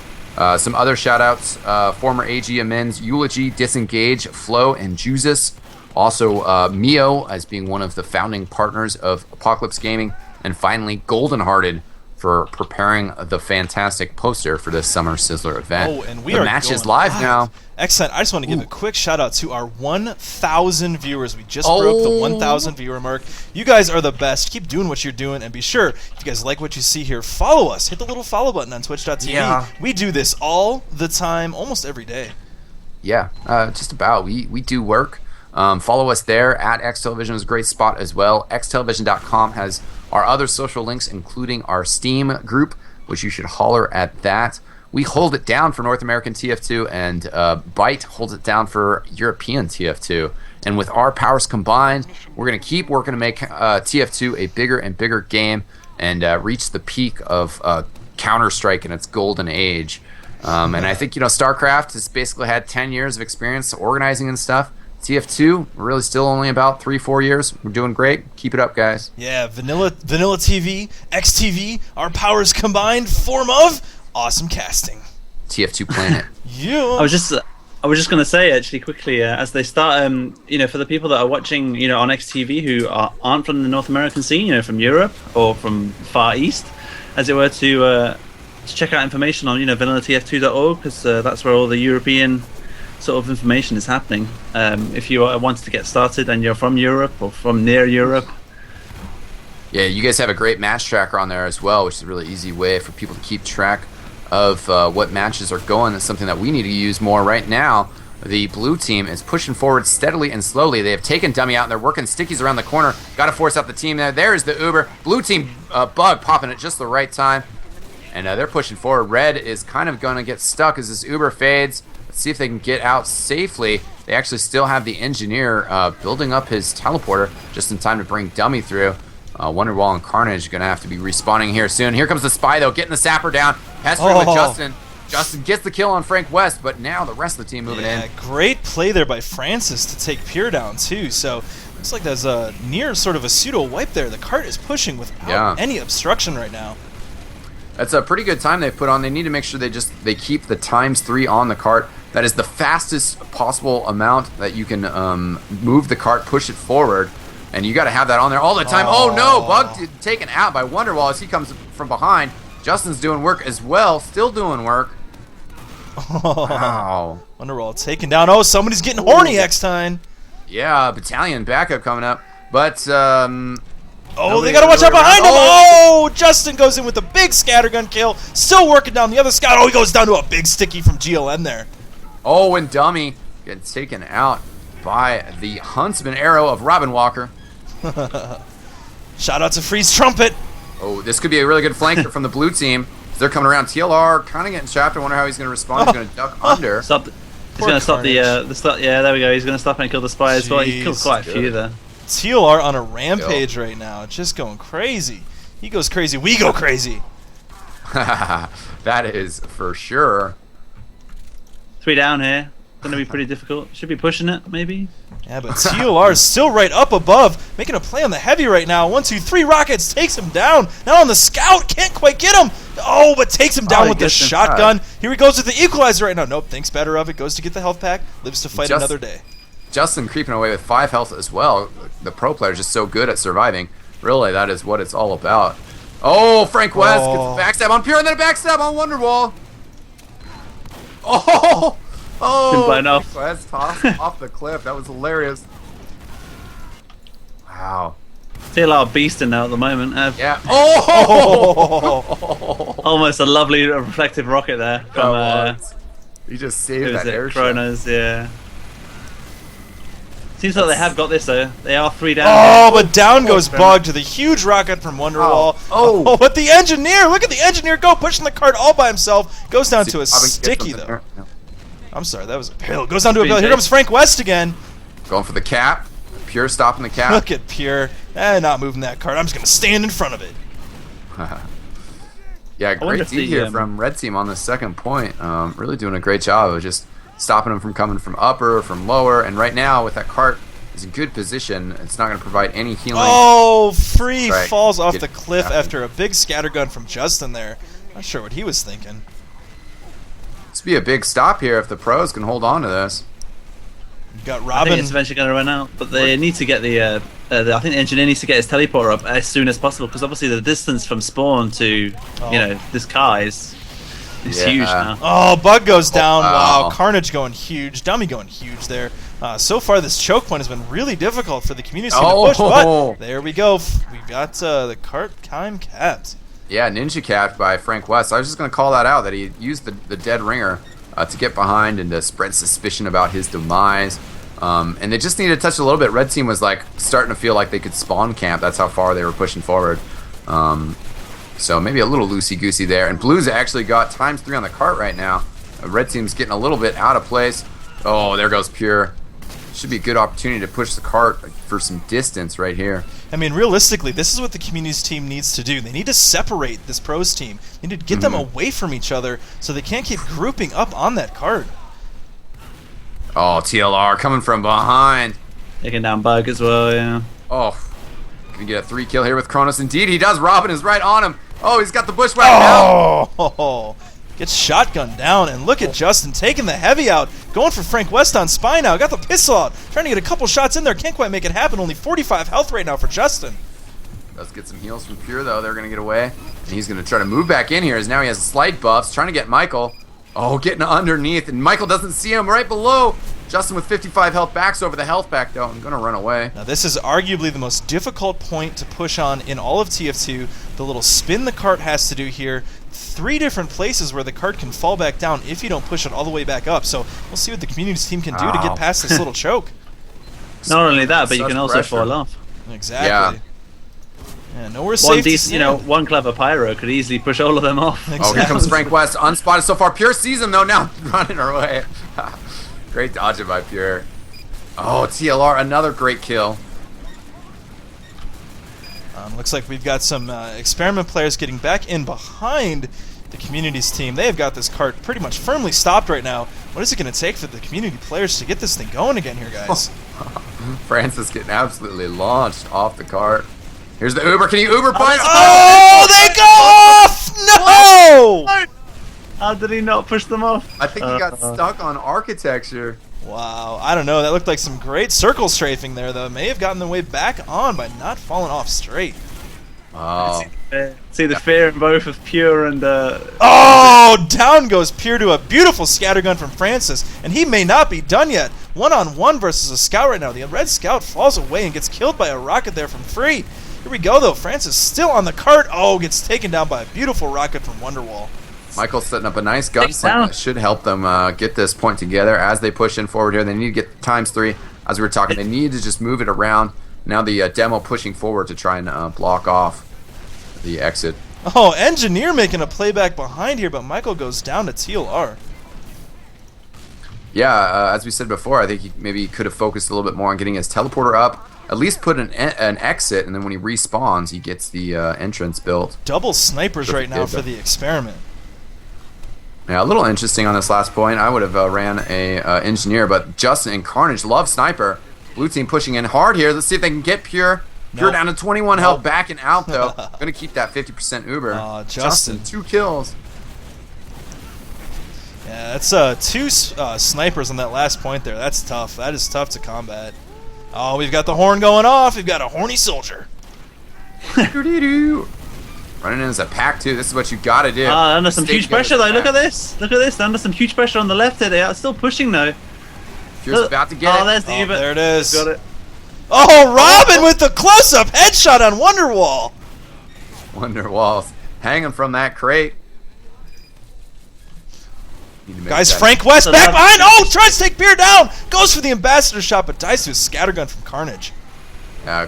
Some other shout-outs, former AG Amends, Eulogy, Disengage, Flo, and Jesus. Also, Mio as being one of the founding partners of Apocalypse Gaming. And finally, Golden Hearted for preparing the fantastic poster for this summer Sizzler event. Oh, and the match is live now. Excellent. I just want to give a quick shout out to our 1,000 viewers. We just broke the 1,000 viewer mark. You guys are the best. Keep doing what you're doing, and be sure, if you guys like what you see here, follow us. Hit the little follow button on twitch.tv. Yeah. We do this all the time, almost every day. Yeah, just about. We do work. Follow us there. At eXtelevision is a great spot as well. eXtelevision.com has our other social links, including our Steam group, which you should holler at that. We hold it down for North American TF2, and Byte holds it down for European TF2. And with our powers combined, we're going to keep working to make TF2 a bigger and bigger game and reach the peak of Counter-Strike in its golden age. And I think, StarCraft has basically had 10 years of experience organizing and stuff. TF2, we're really still only about 3-4 years. We're doing great. Keep it up, guys. Yeah, Vanilla TV, XTV, our powers combined form of awesome casting. TF2 Planet. Yeah. I was just going to say actually quickly as they start, for the people that are watching, on XTV who aren't from the North American scene, from Europe or from Far East, as it were, to check out information on vanillatf2.org, because that's where all the European sort of information is happening. If you want to get started and you're from Europe or from near Europe. Yeah, you guys have a great match tracker on there as well, which is a really easy way for people to keep track of what matches are going. That's something that we need to use more right now. The blue team is pushing forward steadily and slowly. They have taken Dummy out and they're working stickies around the corner. Got to force out the team there. There's the Uber. Blue team bug popping at just the right time. And they're pushing forward. Red is kind of going to get stuck as this Uber fades. Let's see if they can get out safely. They actually still have the engineer building up his teleporter just in time to bring Dummy through. Wonderwall and Carnage are going to have to be respawning here soon. Here comes the Spy, though, getting the Sapper down. Pestering with Justin. Justin gets the kill on Frank West, but now the rest of the team moving in. Great play there by Francis to take Pure down, too. So looks like there's a near sort of a pseudo wipe there. The cart is pushing without any obstruction right now. That's a pretty good time they put on. They need to make sure they keep the ×3 on the cart. That is the fastest possible amount that you can move the cart, push it forward, and you got to have that on there all the time. Oh no, Bug taken out by Wonderwall as he comes from behind. Justin's doing work as well, still doing work. Wow. Wonderwall taken down. Oh, somebody's getting horny, eXtine. Yeah, battalion backup coming up. But Oh, they gotta watch out behind him! Oh, Justin goes in with a big scattergun kill. Still working down the other scout. Oh, he goes down to a big sticky from GLN there. Oh, and Dummy gets taken out by the Huntsman arrow of Robin Walker. Shout out to Freeze Trumpet. Oh, this could be a really good flanker from the blue team. They're coming around. TLR kind of getting trapped. I wonder how he's going to respond. He's going to duck under. Stop. He's going to stop the stop. Yeah, there we go. He's going to stop and kill the spy as well. He killed quite a few there. TLR on a rampage right now, just going crazy. He goes crazy, we go crazy. That is for sure. 3 down here. Going to be pretty difficult. Should be pushing it, maybe. Yeah, but TLR is still right up above, making a play on the heavy right now. 1, 2, 3 rockets, takes him down. Now on the scout, can't quite get him. Oh, but takes him down with the shotgun. Here he goes with the equalizer right now. Nope, thinks better of it, goes to get the health pack, lives to fight another day. Justin creeping away with 5 health as well. The pro player is just so good at surviving. Really, that is what it's all about. Oh, Frank West gets a backstab on Pure and then a backstab on Wonderwall. Oh, Frank West tossed off the cliff. That was hilarious. Wow. TLR beasting now at the moment. Yeah. Oh! Almost a lovely reflective rocket there from. He just saved that air shot. Chronos, yeah. Seems like they have got this though. They are 3 down. Oh, but down goes Bug to the huge rocket from Wonderwall. Oh, but the engineer! Look at the engineer go, pushing the cart all by himself. Goes down to a sticky though. No. I'm sorry, that was a pill. Goes down to a pill. Here comes Frank West again. Going for the cap. Pure stopping the cap. Look at Pure. Not moving that cart. I'm just going to stand in front of it. Yeah, great D here from Red Team on the second point. Really doing a great job of just stopping him from coming from upper, from lower, and right now with that cart is in good position. It's not going to provide any healing. Oh, Free falls off the cliff after a big scattergun from Justin there. Not sure what he was thinking. This would be a big stop here if the pros can hold on to this. You got Robin. I think it's eventually going to run out, but they need to get I think the engineer needs to get his teleporter up as soon as possible because obviously the distance from spawn to this car is huge now. Oh, Bug goes down. Wow. Carnage going huge. Dummy going huge there. So far, this choke point has been really difficult for the community to push, but there we go. We got the cart time capped. Yeah, ninja capped by Frank West. I was just going to call that out, that he used the dead ringer to get behind and to spread suspicion about his demise. And they just needed to touch a little bit. Red Team was like starting to feel like they could spawn camp. That's how far they were pushing forward. So maybe a little loosey-goosey there. And Blue's actually got ×3 on the cart right now. Red Team's getting a little bit out of place. Oh, there goes Pure. Should be a good opportunity to push the cart for some distance right here. I mean, realistically, this is what the communities team needs to do. They need to separate this pros team. They need to get them away from each other so they can't keep grouping up on that cart. Oh, TLR coming from behind. Taking down Bug as well, yeah. Oh, gonna get a 3 kill here with Kronos. Indeed, he does. Robin is right on him. Oh, he's got the bushwhack now. Oh, gets shotgun down, and look at Justin taking the heavy out. Going for Frank West on spy now. Got the pistol out. Trying to get a couple shots in there. Can't quite make it happen. Only 45 health right now for Justin. Let's get some heals from Pure, though. They're going to get away. And he's going to try to move back in here as now he has slight buffs. Trying to get Michael. Oh, getting underneath. And Michael doesn't see him right below. Justin with 55 health backs over the health pack, though. I'm going to run away. Now, this is arguably the most difficult point to push on in all of TF2. The little spin the cart has to do here. 3 different places where the cart can fall back down if you don't push it all the way back up. So we'll see what the communities team can do to get past this little choke. Not only that, but you can also fall off. Exactly. Yeah, nowhere safe. One clever pyro could easily push all of them off. Exactly. Oh, here comes Frank West, unspotted so far. Pure sees him though, now running away. Great dodging by Pure. Oh, TLR, another great kill. Looks like we've got some Experiment players getting back in behind the communities team. They have got this cart pretty much firmly stopped right now. What is it going to take for the community players to get this thing going again here, guys? Francis getting absolutely launched off the cart. Here's the Uber. Can you Uber punch? Oh, they go off! No! How did he not push them off? I think he got stuck on architecture. Wow, I don't know. That looked like some great circle strafing there, though. May have gotten the way back on by not falling off straight. Oh. See the fear in both of Pure and... Oh, down goes Pure to a beautiful scattergun from Francis, and he may not be done yet. 1-on-1 versus a scout right now. The red scout falls away and gets killed by a rocket there from Free. Here we go, though. Francis still on the cart. Oh, gets taken down by a beautiful rocket from Wonderwall. Michael's setting up a nice gunsling that should help them get this point together as they push in forward here. They need to get ×3. As we were talking, they need to just move it around. Now the demo pushing forward to try and block off the exit. Oh, Engineer making a playback behind here, but Michael goes down to TLR. Yeah, as we said before, I think he maybe could have focused a little bit more on getting his teleporter up. At least put an exit, and then when he respawns, he gets the entrance built. Double snipers right now for the Experiment. Yeah, a little interesting on this last point. I would have ran a engineer, but Justin and Carnage love sniper. Blue team pushing in hard here. Let's see if they can get Pure. Pure down to 21 health, backing out though. Going to keep that 50% Uber. Justin, 2 kills. Yeah, that's 2 snipers on that last point there. That's tough. That is tough to combat. Oh, we've got the horn going off. We've got a horny soldier. Running in as a pack too. This is what you got to do. Under some huge pressure though. Look at this. Look at this. Under some huge pressure on the left here. They are still pushing though. Pure's about to get it. There's the Uber. There it is. Got it. Oh, Robin with the close-up headshot on Wonderwall. Wonderwall hanging from that crate. Guys, Frank West back behind. Oh, tries to take Beer down. Goes for the ambassador shot, but dies to a scattergun from Carnage.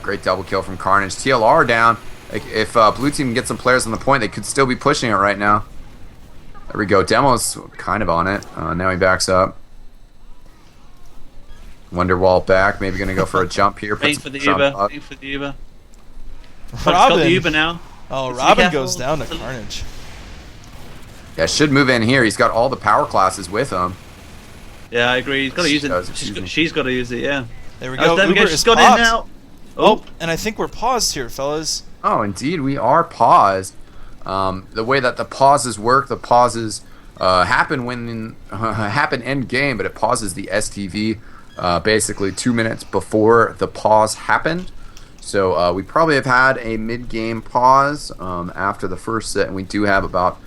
Great double kill from Carnage. TLR down. If Blue Team can get some players on the point, they could still be pushing it right now. There we go. Demo's kind of on it. Now he backs up. Wonderwall back. Maybe going to go for a jump here. Waiting for the Uber. Waiting for the Uber. Robin. Got the Uber now. Oh, Robin goes down to Carnage. Yeah, should move in here. He's got all the power classes with him. Yeah, I agree. He's got to use it. She's got to use it, yeah. There we go. Uber is got paused. in now. Oh, and I think we're paused here, fellas. Oh, indeed, we are paused. The way that the pauses work, the pauses happen happen end game, but it pauses the STV basically 2 minutes before the pause happened. So we probably have had a mid-game pause after the first set, and we do have about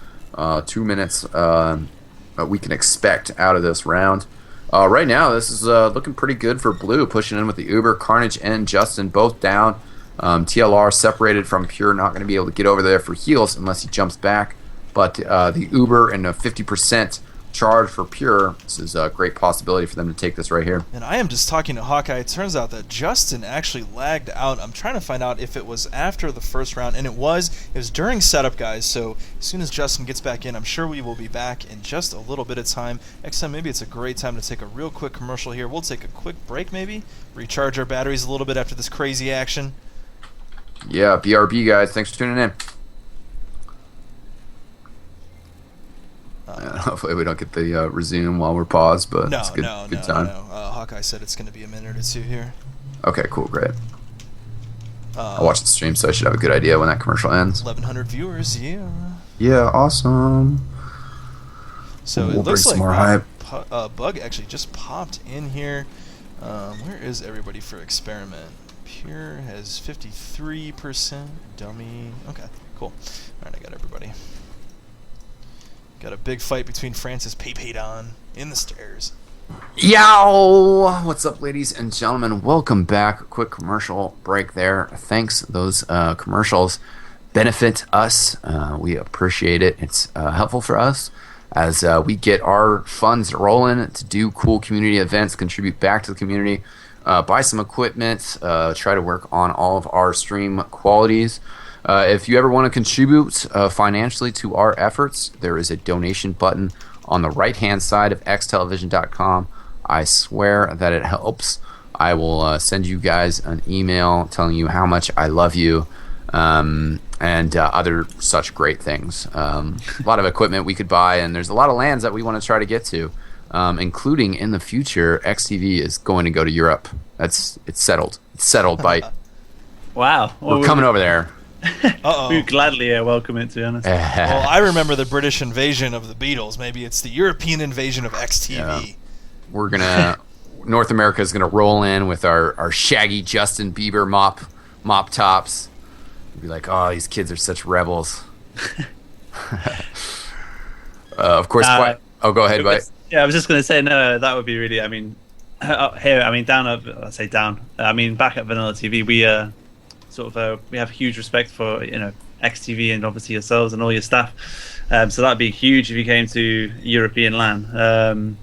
2 minutes we can expect out of this round. Right now, this is looking pretty good for Blue, pushing in with the Uber. Carnage and Justin both down. TLR separated from Pure, not going to be able to get over there for heals unless he jumps back. But the Uber and a 50% charge for Pure, this is a great possibility for them to take this right here. And I am just talking to Hawkeye. It turns out that Justin actually lagged out. I'm trying to find out if it was after the first round, and it was during setup, guys. So as soon as Justin gets back in, I'm sure we will be back in just a little bit of time. Next time, maybe it's a great time to take a real quick commercial here. We'll take a quick break, maybe recharge our batteries a little bit after this crazy action. Yeah, BRB guys, thanks for tuning in. Hopefully we don't get the resume while we're paused, but it's good, good time. No. Hawkeye said it's going to be a minute or two here. Okay, cool, great. I'll watch the stream, so I should have a good idea when that commercial ends. 1,100 viewers, yeah. Yeah, awesome. So we'll it looks bring some like more hype. Bug actually just popped in here. Where is everybody for Experiment? Pure has 53%. Dummy. Okay, cool. All right, I got everybody. Got a big fight between Francis Paypaydon in the stairs. Yow! What's up, ladies and gentlemen? Welcome back. Quick commercial break there. Thanks. Those commercials benefit us. We appreciate it. It's helpful for us as we get our funds rolling to do cool community events, contribute back to the community, buy some equipment, try to work on all of our stream qualities. If you ever want to contribute financially to our efforts, there is a donation button on the right-hand side of eXtelevision.com. I swear that it helps. I will send you guys an email telling you how much I love you and other such great things. A lot of equipment we could buy, and there's a lot of lands that we want to try to get to, including in the future, XTV is going to go to Europe. It's settled. It's settled, Byte. Wow. We're coming over there. Uh-oh. We gladly welcome it, to be honest. Well, I remember the British invasion of the Beatles. Maybe it's the European invasion of XTV. Yeah. We're gonna North America is gonna roll in with our shaggy Justin Bieber mop tops. We'll be like, oh, these kids are such rebels. Of course. Oh, go ahead, Byte. Yeah, I was just gonna say no. That would be really. I mean, Up here, I mean, I say down. I mean, back at Vanilla TV, we we have huge respect for XTV and obviously yourselves and all your staff. So that'd be huge if you came to European LAN.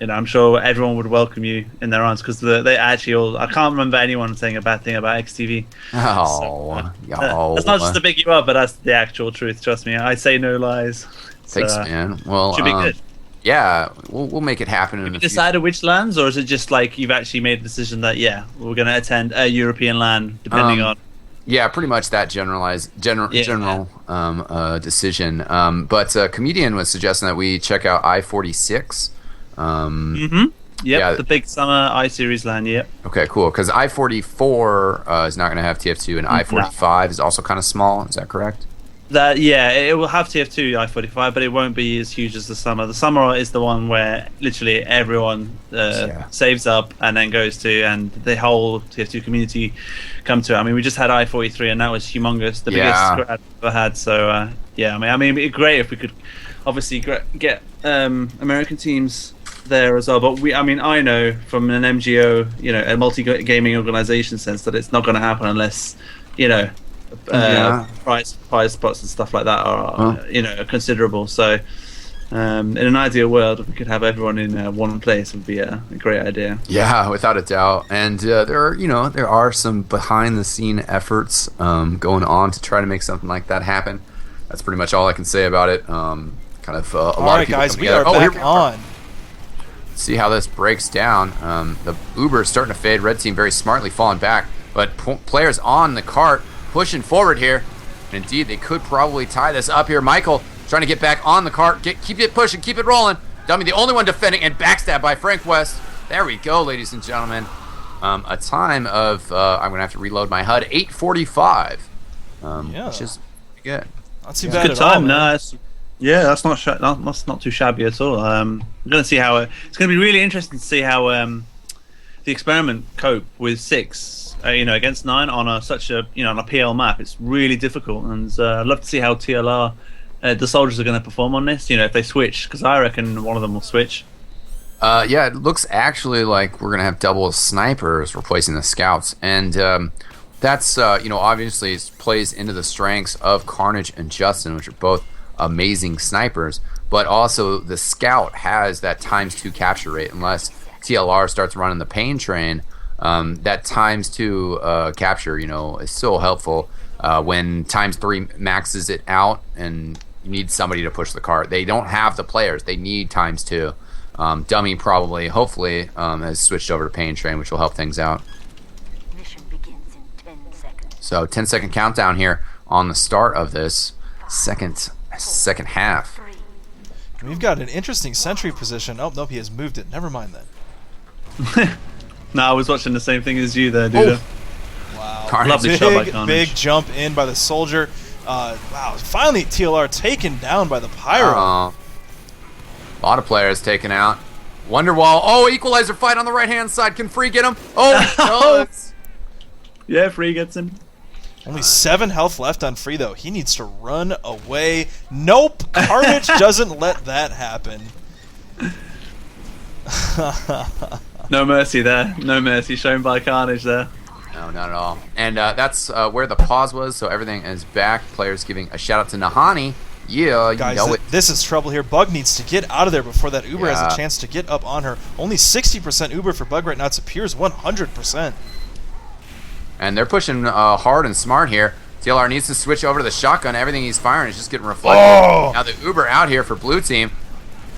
I'm sure everyone would welcome you in their arms because they actually all. I can't remember anyone saying a bad thing about XTV. Oh, that's not just to big you up, but that's the actual truth. Trust me, I say no lies. Thanks, man. Well, should be good. Yeah, we'll make it happen in the future. Decided which lands, or is it just like you've actually made a decision that we're going to attend a European LAN depending on? Yeah, pretty much that general decision. But Comedian was suggesting that we check out I-46. The big summer I-Series LAN. Yep. Okay, cool. Because I-44 is not going to have TF2, and I-45 is also kind of small. Is that correct? It will have TF2 I-45, but it won't be as huge as the summer. The summer is the one where literally everyone saves up and then goes to, and the whole TF2 community come to it. I mean, we just had I-43, and that was humongous, the biggest squad I've ever had. So I mean, it'd be great if we could obviously get American teams there as well. But I know from an MGO, a multi-gaming organization sense that it's not going to happen unless prize spots and stuff like that are considerable. So in an ideal world, if we could have everyone in one place, it would be a great idea. Yeah, without a doubt. And there are some behind the scene efforts going on to try to make something like that happen. That's pretty much all I can say about it. A lot of people. All right, guys, we are back on. See how this breaks down. The Uber is starting to fade. Red team very smartly falling back, but players on the cart pushing forward here. And indeed, they could probably tie this up here. Michael trying to get back on the cart. Keep it pushing, keep it rolling. Dummy, the only one defending, and backstab by Frank West. There we go, ladies and gentlemen. A time of, I'm going to have to reload my HUD, 8:45. Which is good. Not too bad good at time. all. That's not too shabby at all. I'm going to see how it's going to be really interesting to see how the Experiment cope with 6. Against 9 on on a PL map. It's really difficult, and I'd love to see how TLR, the soldiers, are going to perform on this. If they switch, because I reckon one of them will switch. It looks actually like we're going to have double snipers replacing the scouts, and that's obviously plays into the strengths of Carnage and Justin, which are both amazing snipers. But also the scout has that ×2 capture rate, unless TLR starts running the pain train. That ×2 capture, is so helpful when ×3 maxes it out and you need somebody to push the cart. They don't have the players. They need ×2. Dummy probably, hopefully, has switched over to pain train, which will help things out. Mission begins in 10 seconds. So 10-second countdown here on the start of this second half. We've got an interesting sentry position. Oh, nope, he has moved it. Never mind then. No, I was watching the same thing as you there, dude. Wow. Carnage. Lovely shot by Carnage. Big jump in by the soldier. Wow, finally TLR taken down by the Pyro. A lot of players taken out. Wonderwall. Oh, equalizer fight on the right-hand side. Can Free get him? Oh, no. Yeah, Free gets him. Only 7 health left on Free, though. He needs to run away. Nope. Carnage doesn't let that happen. No mercy there. No mercy shown by Carnage there. No, not at all. And that's where the pause was, so everything is back. Players giving a shout-out to Nahani. Yeah, you guys, know it. This is trouble here. Bug needs to get out of there before that Uber has a chance to get up on her. Only 60% Uber for Bug right now. It's Appears 100%. And they're pushing hard and smart here. TLR needs to switch over to the shotgun. Everything he's firing is just getting reflected. Oh! Now the Uber out here for blue team.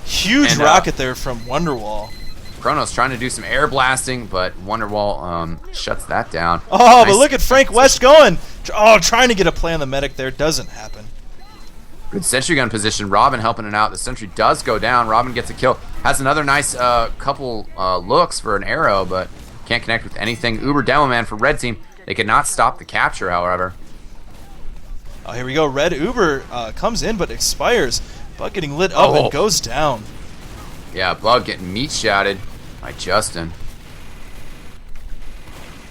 Huge rocket there from Wonderwall. Chronos trying to do some air blasting, but Wonderwall shuts that down. Oh, nice. But look at Frank West going. Oh, trying to get a play on the medic there. Doesn't happen. Good sentry gun position. Robin helping it out. The sentry does go down. Robin gets a kill. Has another nice couple looks for an arrow, but can't connect with anything. Uber Demo Man for red team. They could not stop the capture, however. Oh, here we go. Red Uber comes in, but expires. Bug getting lit up and goes down. Yeah, Bug getting meat shotted by Justin.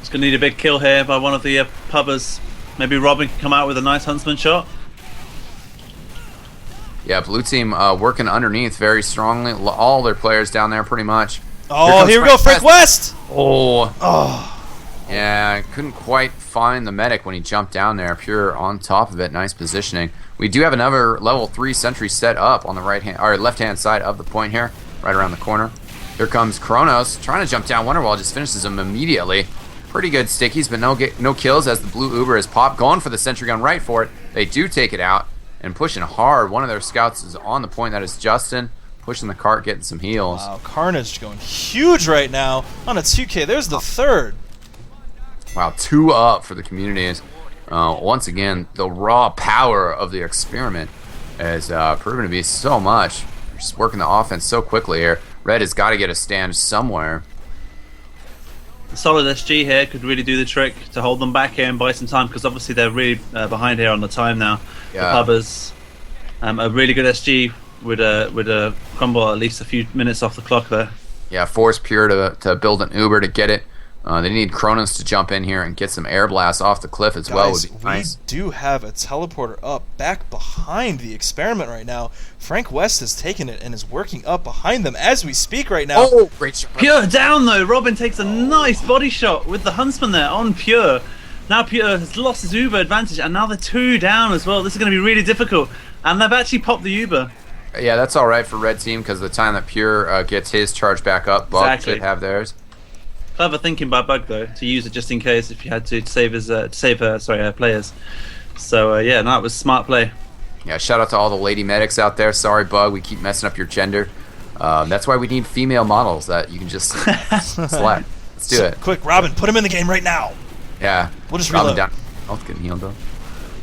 It's going to need a big kill here by one of the pubbers. Maybe Robin can come out with a nice huntsman shot. Yeah, blue team working underneath very strongly. All their players down there pretty much. Oh, here we go, Frank West! Oh. Yeah, couldn't quite find the medic when he jumped down there. Pure on top of it. Nice positioning. We do have another level 3 sentry set up on the left-hand side of the point here, right around the corner. Here comes Kronos, trying to jump down. Wonderwall just finishes him immediately. Pretty good stickies, but no kills as the blue Uber is popped. Going for the sentry gun right for it. They do take it out and pushing hard. One of their scouts is on the point. That is Justin, pushing the cart, getting some heals. Wow, Carnage going huge right now on a 2K. There's the third. Wow, 2 up for the communities. Once again, the raw power of the Experiment has proven to be so much. They're just working the offense so quickly here. Red has got to get a stand somewhere. Solid SG here could really do the trick to hold them back here and buy some time, because obviously they're really behind here on the time now. Yeah. The pubbers, a really good SG would crumble at least a few minutes off the clock there. Yeah, force Pure to build an Uber to get it. They need Kronos to jump in here and get some air blasts off the cliff as well. Would be nice. We do have a teleporter up back behind the Experiment right now. Frank West has taken it and is working up behind them as we speak right now. Oh, great shot. Pure down though. Robin takes a nice body shot with the Huntsman there on Pure. Now Pure has lost his Uber advantage, and now they're 2 down as well. This is going to be really difficult, and they've actually popped the Uber. Yeah, that's all right for Red Team, because the time that Pure gets his charge back up, Bug should have theirs. Clever thinking by Bug though, to use it just in case if you had to save his players. So yeah, that was smart play. Yeah, shout out to all the lady medics out there. Sorry, Bug, we keep messing up your gender. That's why we need female models that you can just select. Let's do it. Quick, Robin, put him in the game right now. Yeah. We'll just Robin reload. down. Health getting healed though.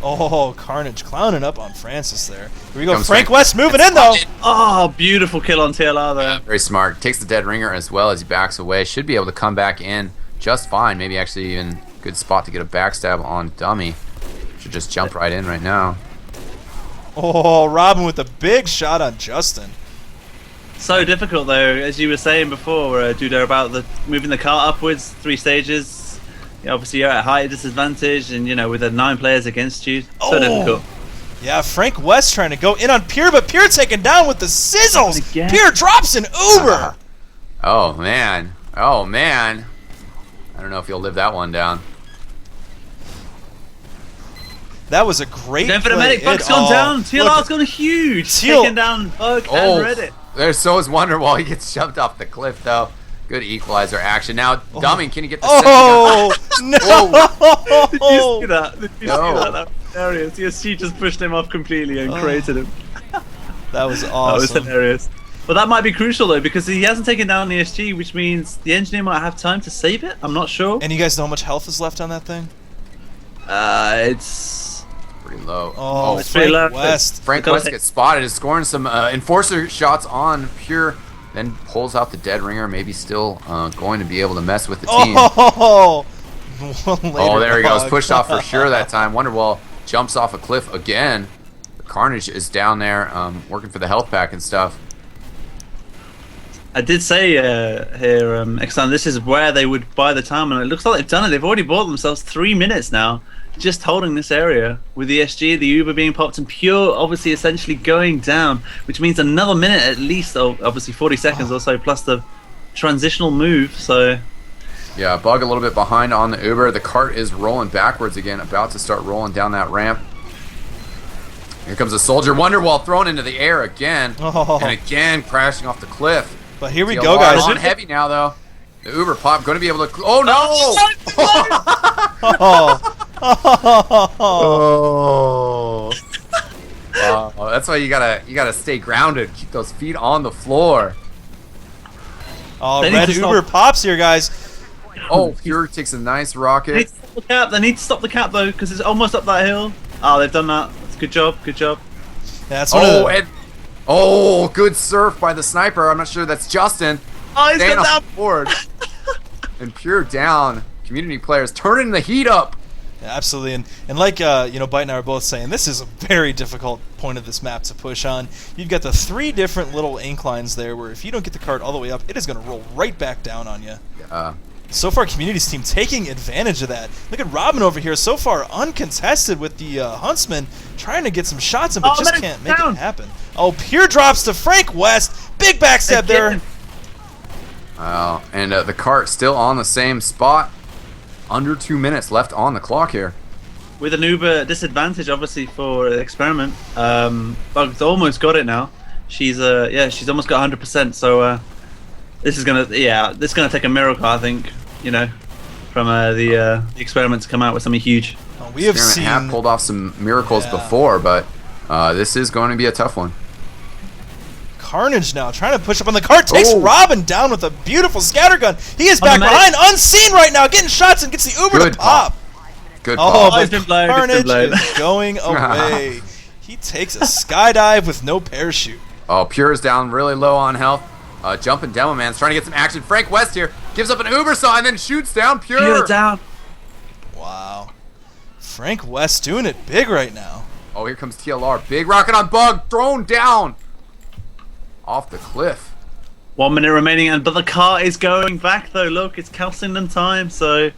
Oh, Carnage clowning up on Francis there. Here we go. Comes Frank Frank. West moving in though. Oh, beautiful kill on TLR there. Very smart. Takes the dead ringer as well as he backs away. Should be able to come back in just fine. Maybe actually even good spot to get a backstab on Dummy. Should just jump right in right now. Oh, Robin with a big shot on Justin. So difficult though, as you were saying before, Duder, about moving the cart upwards 3 stages. You know, obviously you're at height disadvantage, and you know, with the 9 players against you, so difficult. Yeah, Frank West trying to go in on Pure, but Pure taken down with the sizzles. Again. Pure drops an Uber. Oh man. Oh man. I don't know if you'll live that one down. That was a great Going for the play. medic, Bug's gone down. TLR's gone huge. Taking down Bug and Reddit. There's so is Wonderwall. He gets shoved off the cliff though. Good equalizer action. Now, Dummy, can you get the Oh no! Did you see that? Did you see that? That was hilarious. Yes, she just pushed him off completely and created him. That was That was awesome. hilarious. But that might be crucial though, because he hasn't taken down the SG, which means the engineer might have time to save it. I'm not sure. And you guys know how much health is left on that thing? It's pretty low. Oh, it's pretty low. Frank West. Frank West gets spotted. Is scoring some enforcer shots on Pure. Then pulls out the dead ringer. Maybe still going to be able to mess with the team. Oh, Oh, there he goes. Pushed off for sure that time. Wonderwall jumps off a cliff again. The Carnage is down there working for the health pack and stuff. I did say here, eXtine, this is where they would buy the time, and it looks like they've done it. They've already bought themselves 3 minutes now, just holding this area with the SG, the Uber being popped, and Pure obviously essentially going down, which means another minute at least, obviously 40 seconds or so, plus the transitional move. So yeah, Bug a little bit behind on the Uber. The cart is rolling backwards again, about to start rolling down that ramp. Here comes a soldier. Wonderwall thrown into the air again, and again crashing off the cliff. But here we go, guys. On heavy now, though. The Uber pop going to be able to. Oh no! Oh, that's why you gotta stay grounded. Keep those feet on the floor. Oh, They need red to Uber stop. pops here, guys. Oh, Pure takes a nice they rocket. need to stop the cap. They need to stop the cap though, because it's almost up that hill. Oh, they've done that. That's good job. Good job. That's one of the, and good surf by the sniper. I'm not sure that's Justin. Oh, he's Staying got on down. board. And Pure down. Community players turning the heat up. Yeah, absolutely, and like Byte and I are both saying, this is a very difficult point of this map to push on. You've got the 3 different little inclines there, where if you don't get the cart all the way up, it is going to roll right back down on you. So far, Community's team taking advantage of that. Look at Robin over here, so far uncontested with the Huntsman, trying to get some shots in, but just can't make it happen. Oh, Pure drops to Frank West. Big backstab there. And the cart still on the same spot. Under 2 minutes left on the clock here. With an Uber disadvantage, obviously, for Experiment. Bug's almost got it now. She's she's almost got 100%. So this is gonna take a miracle, I think. You know, from the Experiment to come out with something huge. Oh, we have Experiment have pulled off some miracles before, but this is going to be a tough one. Carnage now trying to push up on the cart, takes Oh. Robin down with a beautiful scattergun. He is On back the behind, unseen right now, getting shots and gets the Uber Good to pop. Good Oh, ball. but It's been blown, it's been Carnage blown. is going away. He takes a skydive with no parachute. Oh, Pure is down really low on health. Jumping Demo Man's trying to get some action. Frank West here gives up an Uber saw and then shoots down Pure. Pure down. Wow. Frank West doing it big right now. Oh, here comes TLR. Big rocket on Bug. Thrown down. Off the cliff. 1 minute remaining, but the car is going back though. Look, it's costing them time. So,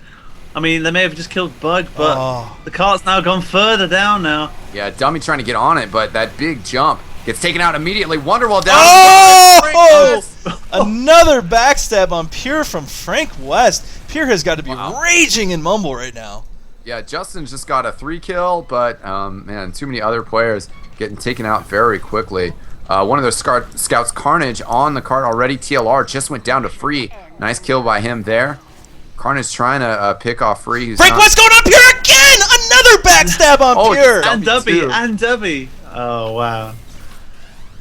I mean, they may have just killed Bug, but the car's now gone further down now. Yeah, Dummy trying to get on it, but that big jump gets taken out immediately. Wonderwall down. Oh! Another backstab on Pure from Frank West. Pure has got to be raging in Mumble right now. Yeah, Justin's just got a 3 kill, but man, too many other players getting taken out very quickly. One of those scouts, Carnage, on the cart already. TLR just went down to Free. Nice kill by him there. Carnage trying to pick off Free. Who's Frank West going on Pure again! Another backstab on Pure! And Dubby too. Dubby. Oh, wow.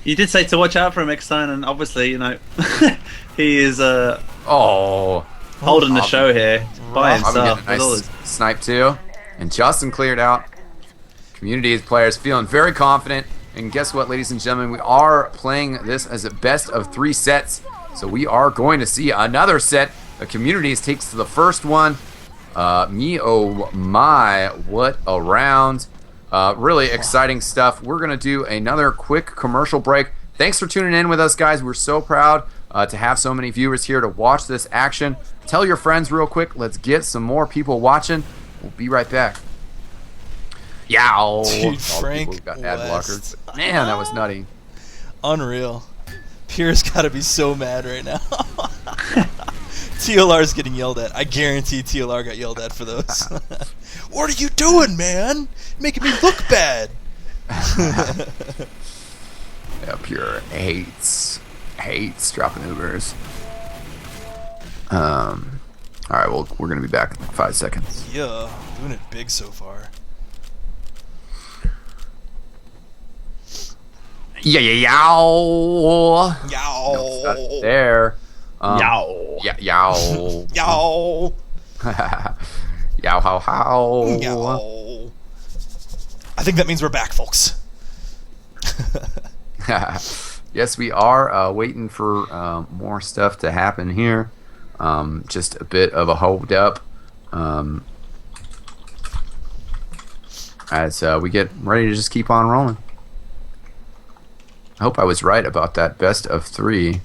You did say to watch out for him, eXtine, and obviously, you know, he is holding the show here by I'm himself. getting a nice snipe too. And Justin cleared out. Community players feeling very confident. And guess what, ladies and gentlemen? We are playing this as a best of 3 sets. So we are going to see another set. The Communities takes to the first one. Me, oh my, what a round. Really exciting stuff. We're going to do another quick commercial break. Thanks for tuning in with us, guys. We're so proud to have so many viewers here to watch this action. Tell your friends real quick. Let's get some more people watching. We'll be right back. Yow. Dude, Frank got ad West. blockers. Man, that was nutty. Unreal. Pure's got to be so mad right now. TLR's getting yelled at. I guarantee TLR got yelled at for those. What are you doing, man? You're making me look bad. Yeah, Pure hates dropping Ubers. All right, well, we're gonna be back in 5 seconds. Yeah, doing it big so far. Yeah, yow. Yow. No, that's there. Yow. Yeah, yow. Yow. Yow, how, how. Yow. I think that means we're back, folks. Yes, we are waiting for more stuff to happen here. Just a bit of a hold up as we get ready to just keep on rolling. I hope I was right about that best of 3.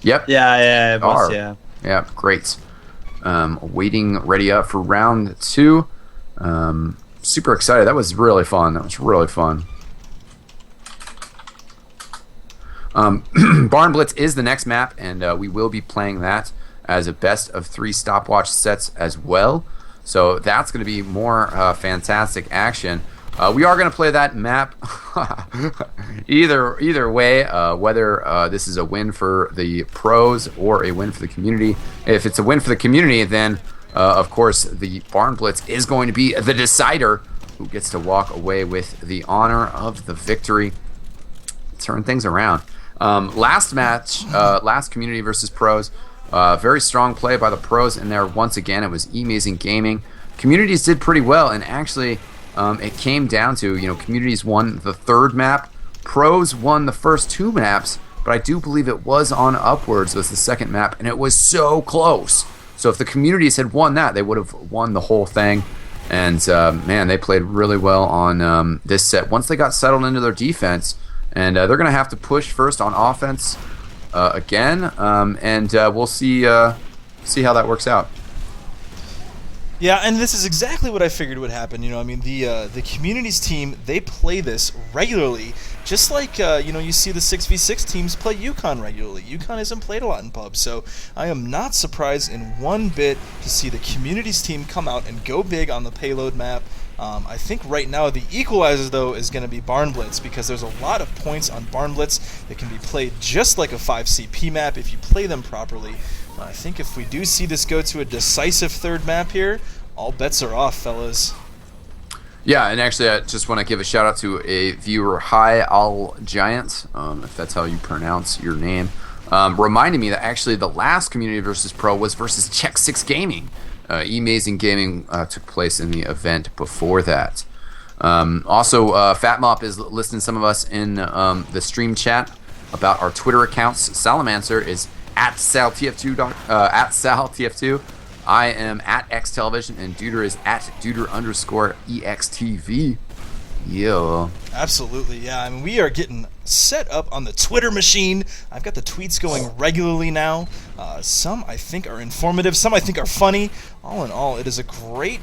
Yep. Yeah, it was, Are. yeah. Yeah, great. Waiting ready up for round 2. Super excited. That was really fun. Barnblitz is the next map, and we will be playing that as a best of 3 stopwatch sets as well. So that's going to be more fantastic action. We are going to play that map either way, whether this is a win for the pros or a win for the community. If it's a win for the community, then of course the Barnblitz is going to be the decider who gets to walk away with the honor of the victory. Turn things around. Last match, last community versus pros. Very strong play by the pros in there. Once again, it was Amazing Gaming. Communities did pretty well, and actually it came down to, communities won the 3rd map. Pros won the first 2 maps, but I do believe it was on Upwards was the 2nd map, and it was so close. So if the communities had won that, they would have won the whole thing. And man, they played really well on this set. Once they got settled into their defense, and they're going to have to push first on offense again, and we'll see how that works out. Yeah, and this is exactly what I figured would happen. The communities team, they play this regularly. Just like, you see the 6v6 teams play Yukon regularly. Yukon isn't played a lot in pubs, so I am not surprised in one bit to see the communities team come out and go big on the payload map. I think right now the equalizer, though, is going to be Barnblitz, because there's a lot of points on Barnblitz that can be played just like a 5CP map if you play them properly. I think if we do see this go to a decisive third map here, all bets are off, fellas. Yeah, and actually, I just want to give a shout out to a viewer, Hi All Giant, if that's how you pronounce your name, reminding me that actually the last Community versus Pro was versus Check 6 Gaming. Amazing Gaming took place in the event before that. Also, Fatmop is listing some of us in the stream chat about our Twitter accounts. Salamancer is at SalTF2. I am at eXtelevision, and Duder is at Duder_EXTV. Yeah. Absolutely, yeah. I mean, we are getting set up on the Twitter machine. I've got the tweets going regularly now. Some I think are informative, some I think are funny. All in all, it is a great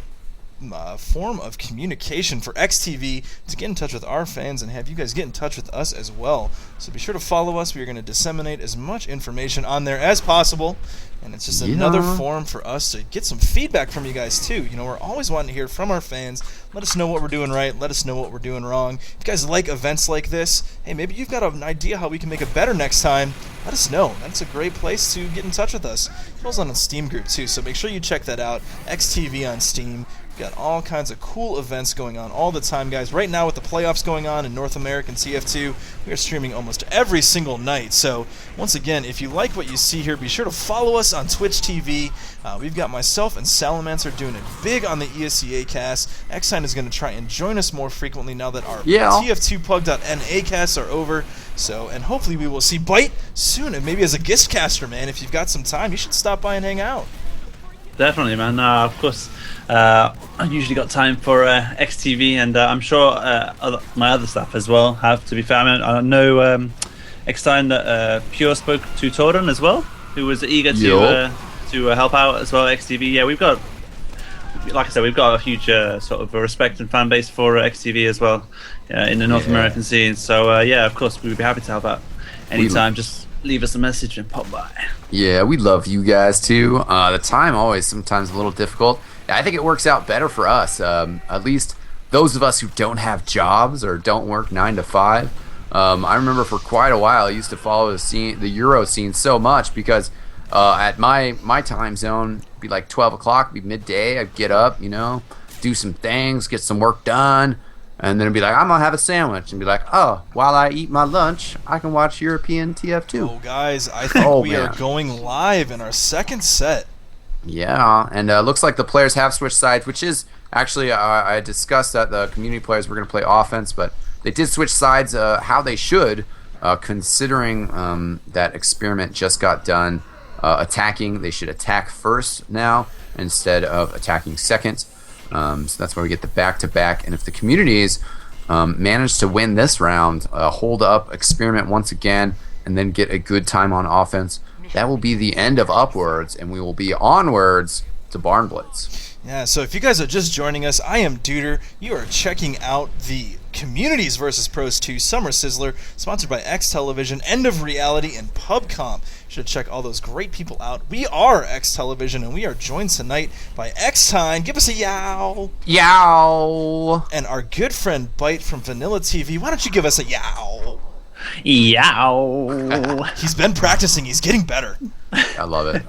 form of communication for XTV to get in touch with our fans and have you guys get in touch with us as well. So be sure to follow us. We are going to disseminate as much information on there as possible, and it's just another form for us to get some feedback from you guys too. We're always wanting to hear from our fans. Let us know what we're doing right, let us know what we're doing wrong. If you guys like events like this, hey, maybe you've got an idea how we can make it better next time, let us know. That's a great place to get in touch with us. It goes on a Steam group too, so make sure you check that out. XTV on Steam. Got all kinds of cool events going on all the time, guys. Right now with the playoffs going on in North American TF2, we are streaming almost every single night. So once again, if you like what you see here, be sure to follow us on Twitch TV. We've got myself and Salamancer doing it big on the ESEA cast. eXtine is going to try and join us more frequently now that our TF2Plug.NA casts are over. So, and hopefully we will see Byte soon, and maybe as a guest caster, man. If you've got some time, you should stop by and hang out. Definitely, man. Of course, I usually got time for XTV, and I'm sure my other staff as well have, to be fair. I know eXtine that Pure spoke to Torden as well, who was eager to help out as well. XTV, yeah, we've got, like I said, we've got a huge sort of a respect and fan base for XTV as well in the North American scene. So yeah, of course, we'd be happy to help out anytime. Just leave us a message and pop by. Yeah, we love you guys too. The time always sometimes a little difficult. I think it works out better for us, at least those of us who don't have jobs or don't work 9 to 5. I remember for quite a while I used to follow the Euro scene so much because at my time zone, it'd be like 12 o'clock, it'd be midday. I'd get up, do some things, get some work done, and then it'd be like, I'm gonna have a sandwich, and be like, oh, while I eat my lunch, I can watch European TF2. Oh, guys, I think we are going live in our second set. Yeah, and looks like the players have switched sides, which is actually, I discussed that the community players were going to play offense, but they did switch sides how they should, considering that Experiment just got done attacking. They should attack first now instead of attacking second. So that's why we get the back-to-back. And if the communities manage to win this round, hold up Experiment once again, and then get a good time on offense, that will be the end of Upwards, and we will be onwards to Barnblitz. Yeah, so if you guys are just joining us, I am Duder. You are checking out the Communities vs. Pros 2 Summer Sizzler, sponsored by eXtelevision, End of Reality, and PubComp. You should check all those great people out. We are eXtelevision, and we are joined tonight by eXtine. Give us a yow. Yow. And our good friend Byte from Vanilla TV. Why don't you give us a yow? Yow. He's been practicing. He's getting better. I love it.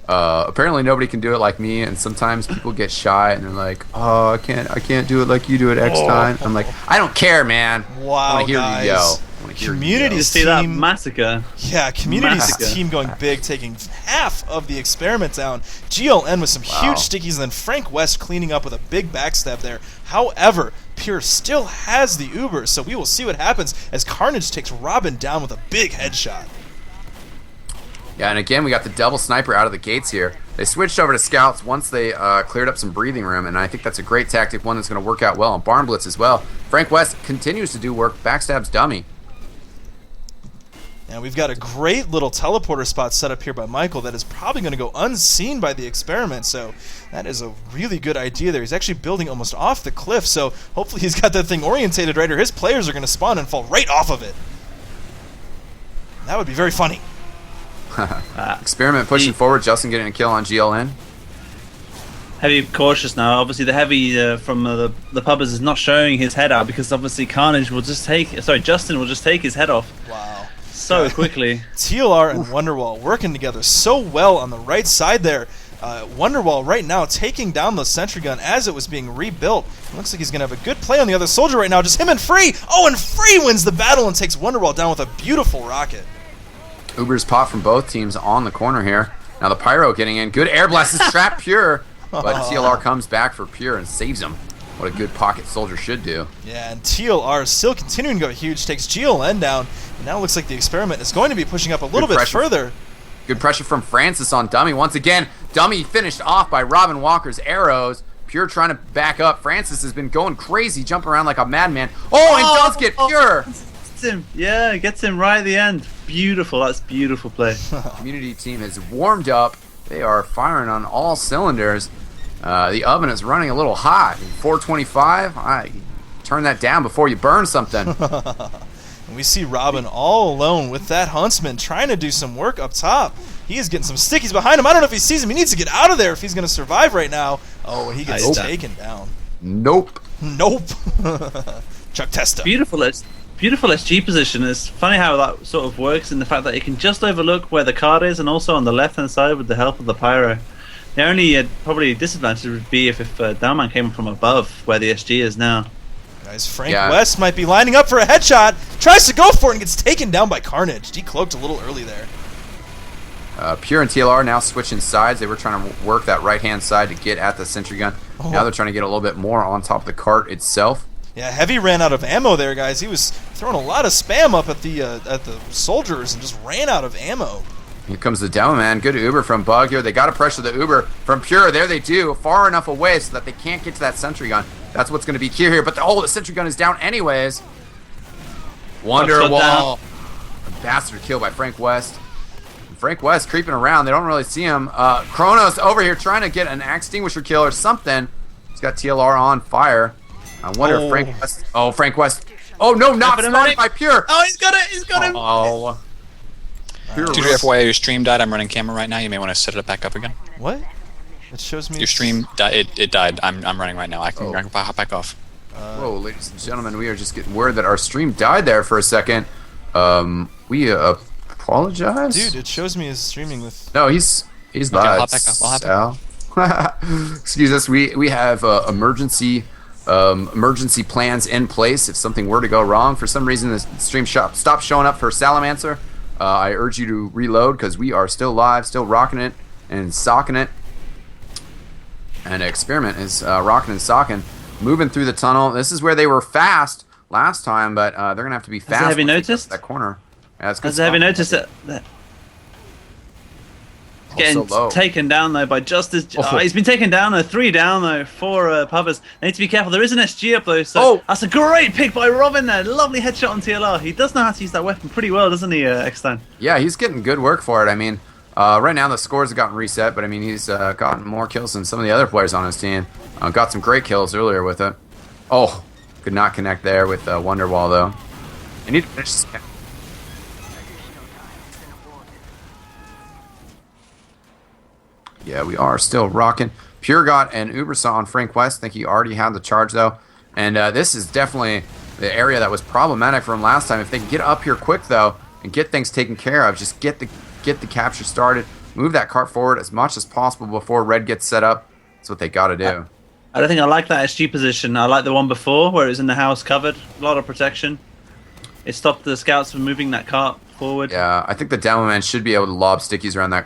Apparently nobody can do it like me, and sometimes people get shy and they're like, oh, I can't do it like you do at eXtine. I'm like, I don't care, man. Wow, I want to hear guys. you yell. Communities see that massacre. Yeah, Communities team going big, taking half of the Experiment down. GLN with some huge stickies, and then Frank West cleaning up with a big backstab there. However, Pure still has the Uber, so we will see what happens as Carnage takes Robin down with a big headshot. Yeah, and again, we got the double sniper out of the gates here. They switched over to scouts once they cleared up some breathing room, and I think that's a great tactic, one that's going to work out well on Barnblitz as well. Frank West continues to do work, backstabs dummy. And we've got a great little teleporter spot set up here by Michael that is probably going to go unseen by the Experiment, so that is a really good idea there. He's actually building almost off the cliff, so hopefully he's got that thing orientated right, or his players are going to spawn and fall right off of it. That would be very funny. Experiment pushing forward. Justin getting a kill on GLN. Heavy cautious now. Obviously, the heavy from the pubbers is not showing his head out because obviously Carnage will just take. Sorry, Justin will just take his head off. Wow. So quickly. TLR and Wonderwall working together so well on the right side there. Wonderwall right now taking down the sentry gun as it was being rebuilt. It looks like he's going to have a good play on the other soldier right now. Just him and Free. Oh, and Free wins the battle and takes Wonderwall down with a beautiful rocket. Uber's pop from both teams on the corner here. Now the Pyro getting in. Good air blast is trapped Pure. But TLR comes back for Pure and saves him. What a good pocket soldier should do. Yeah, and TLR is still continuing to go huge. Takes GLN down. And now it looks like the Experiment is going to be pushing up a little bit further. Good pressure from Francis on Dummy. Once again, Dummy finished off by Robin Walker's arrows. Pure trying to back up. Francis has been going crazy, jumping around like a madman. Oh, and does get Pure. Gets him. Yeah, gets him right at the end. Beautiful. That's beautiful play. Community team has warmed up. They are firing on all cylinders. The oven is running a little hot. 425. Turn that down before you burn something. And we see Robin all alone with that Huntsman trying to do some work up top. He is getting some stickies behind him. I don't know if he sees him. He needs to get out of there if he's going to survive right now. Oh, he gets taken down. Nope. Chuck Testa. Beautiful SG position. It's funny how that sort of works in the fact that it can just overlook where the card is and also on the left-hand side with the help of the Pyro. The only probably disadvantage would be if Downman came from above where the SG is now. Guys, Frank West might be lining up for a headshot. Tries to go for it and gets taken down by Carnage. Decloaked a little early there. Pure and TLR now switching sides. They were trying to work that right-hand side to get at the sentry gun. Now they're trying to get a little bit more on top of the cart itself. Yeah, Heavy ran out of ammo there, guys. He was throwing a lot of spam up at the soldiers and just ran out of ammo. Here comes the demo man. Good Uber from Bug here. They got to pressure the Uber from Pure. There they do. Far enough away so that they can't get to that sentry gun. That's what's going to be key here. But the sentry gun is down anyways. Wonderwall. A bastard kill by Frank West. Frank West creeping around. They don't really see him. Kronos over here trying to get an extinguisher kill or something. He's got TLR on fire. I wonder if Frank West... Oh, Frank West. Oh, no, not spotted by Pure. Oh, he's got it. He's got him. Oh. Dude, FYI, your stream died. I'm running camera right now. You may want to set it back up again. What? It shows me... Your stream died. It died. I'm running right now. I can hop back off. Whoa, ladies and gentlemen, we are just getting word that our stream died there for a second. We apologize. Dude, it shows me is streaming with... No, he's live. I'll hop back up. I'll hop back up. Excuse us. We have emergency plans in place if something were to go wrong. For some reason, the stream stopped showing up for Salamancer. I urge you to reload because we are still live, still rocking it and socking it. And Experiment is rocking and socking, moving through the tunnel. This is where they were fast last time, but they're gonna have to be fast. Have you noticed that corner? Yeah, have you noticed that? Getting taken down though by Justice. He's been taken down though. 3 down though. 4 pubbers. They need to be careful. There is an SG up though. So that's a great pick by Robin there. Lovely headshot on TLR. He does know how to use that weapon pretty well, doesn't he, eXtine? Yeah, he's getting good work for it. I mean, right now the scores have gotten reset, but I mean he's gotten more kills than some of the other players on his team. Got some great kills earlier with it. Oh, could not connect there with Wonderwall though. I need to finish this. Yeah, we are still rocking. Pure got an Ubersaw on Frank West. I think he already had the charge, though. And this is definitely the area that was problematic for him last time. If they can get up here quick, though, and get things taken care of, just get the capture started, move that cart forward as much as possible before Red gets set up. That's what they got to do. I don't think I like that SG position. I like the one before where it was in the house covered. A lot of protection. It stopped the scouts from moving that cart forward. Yeah, I think the demo man should be able to lob stickies around that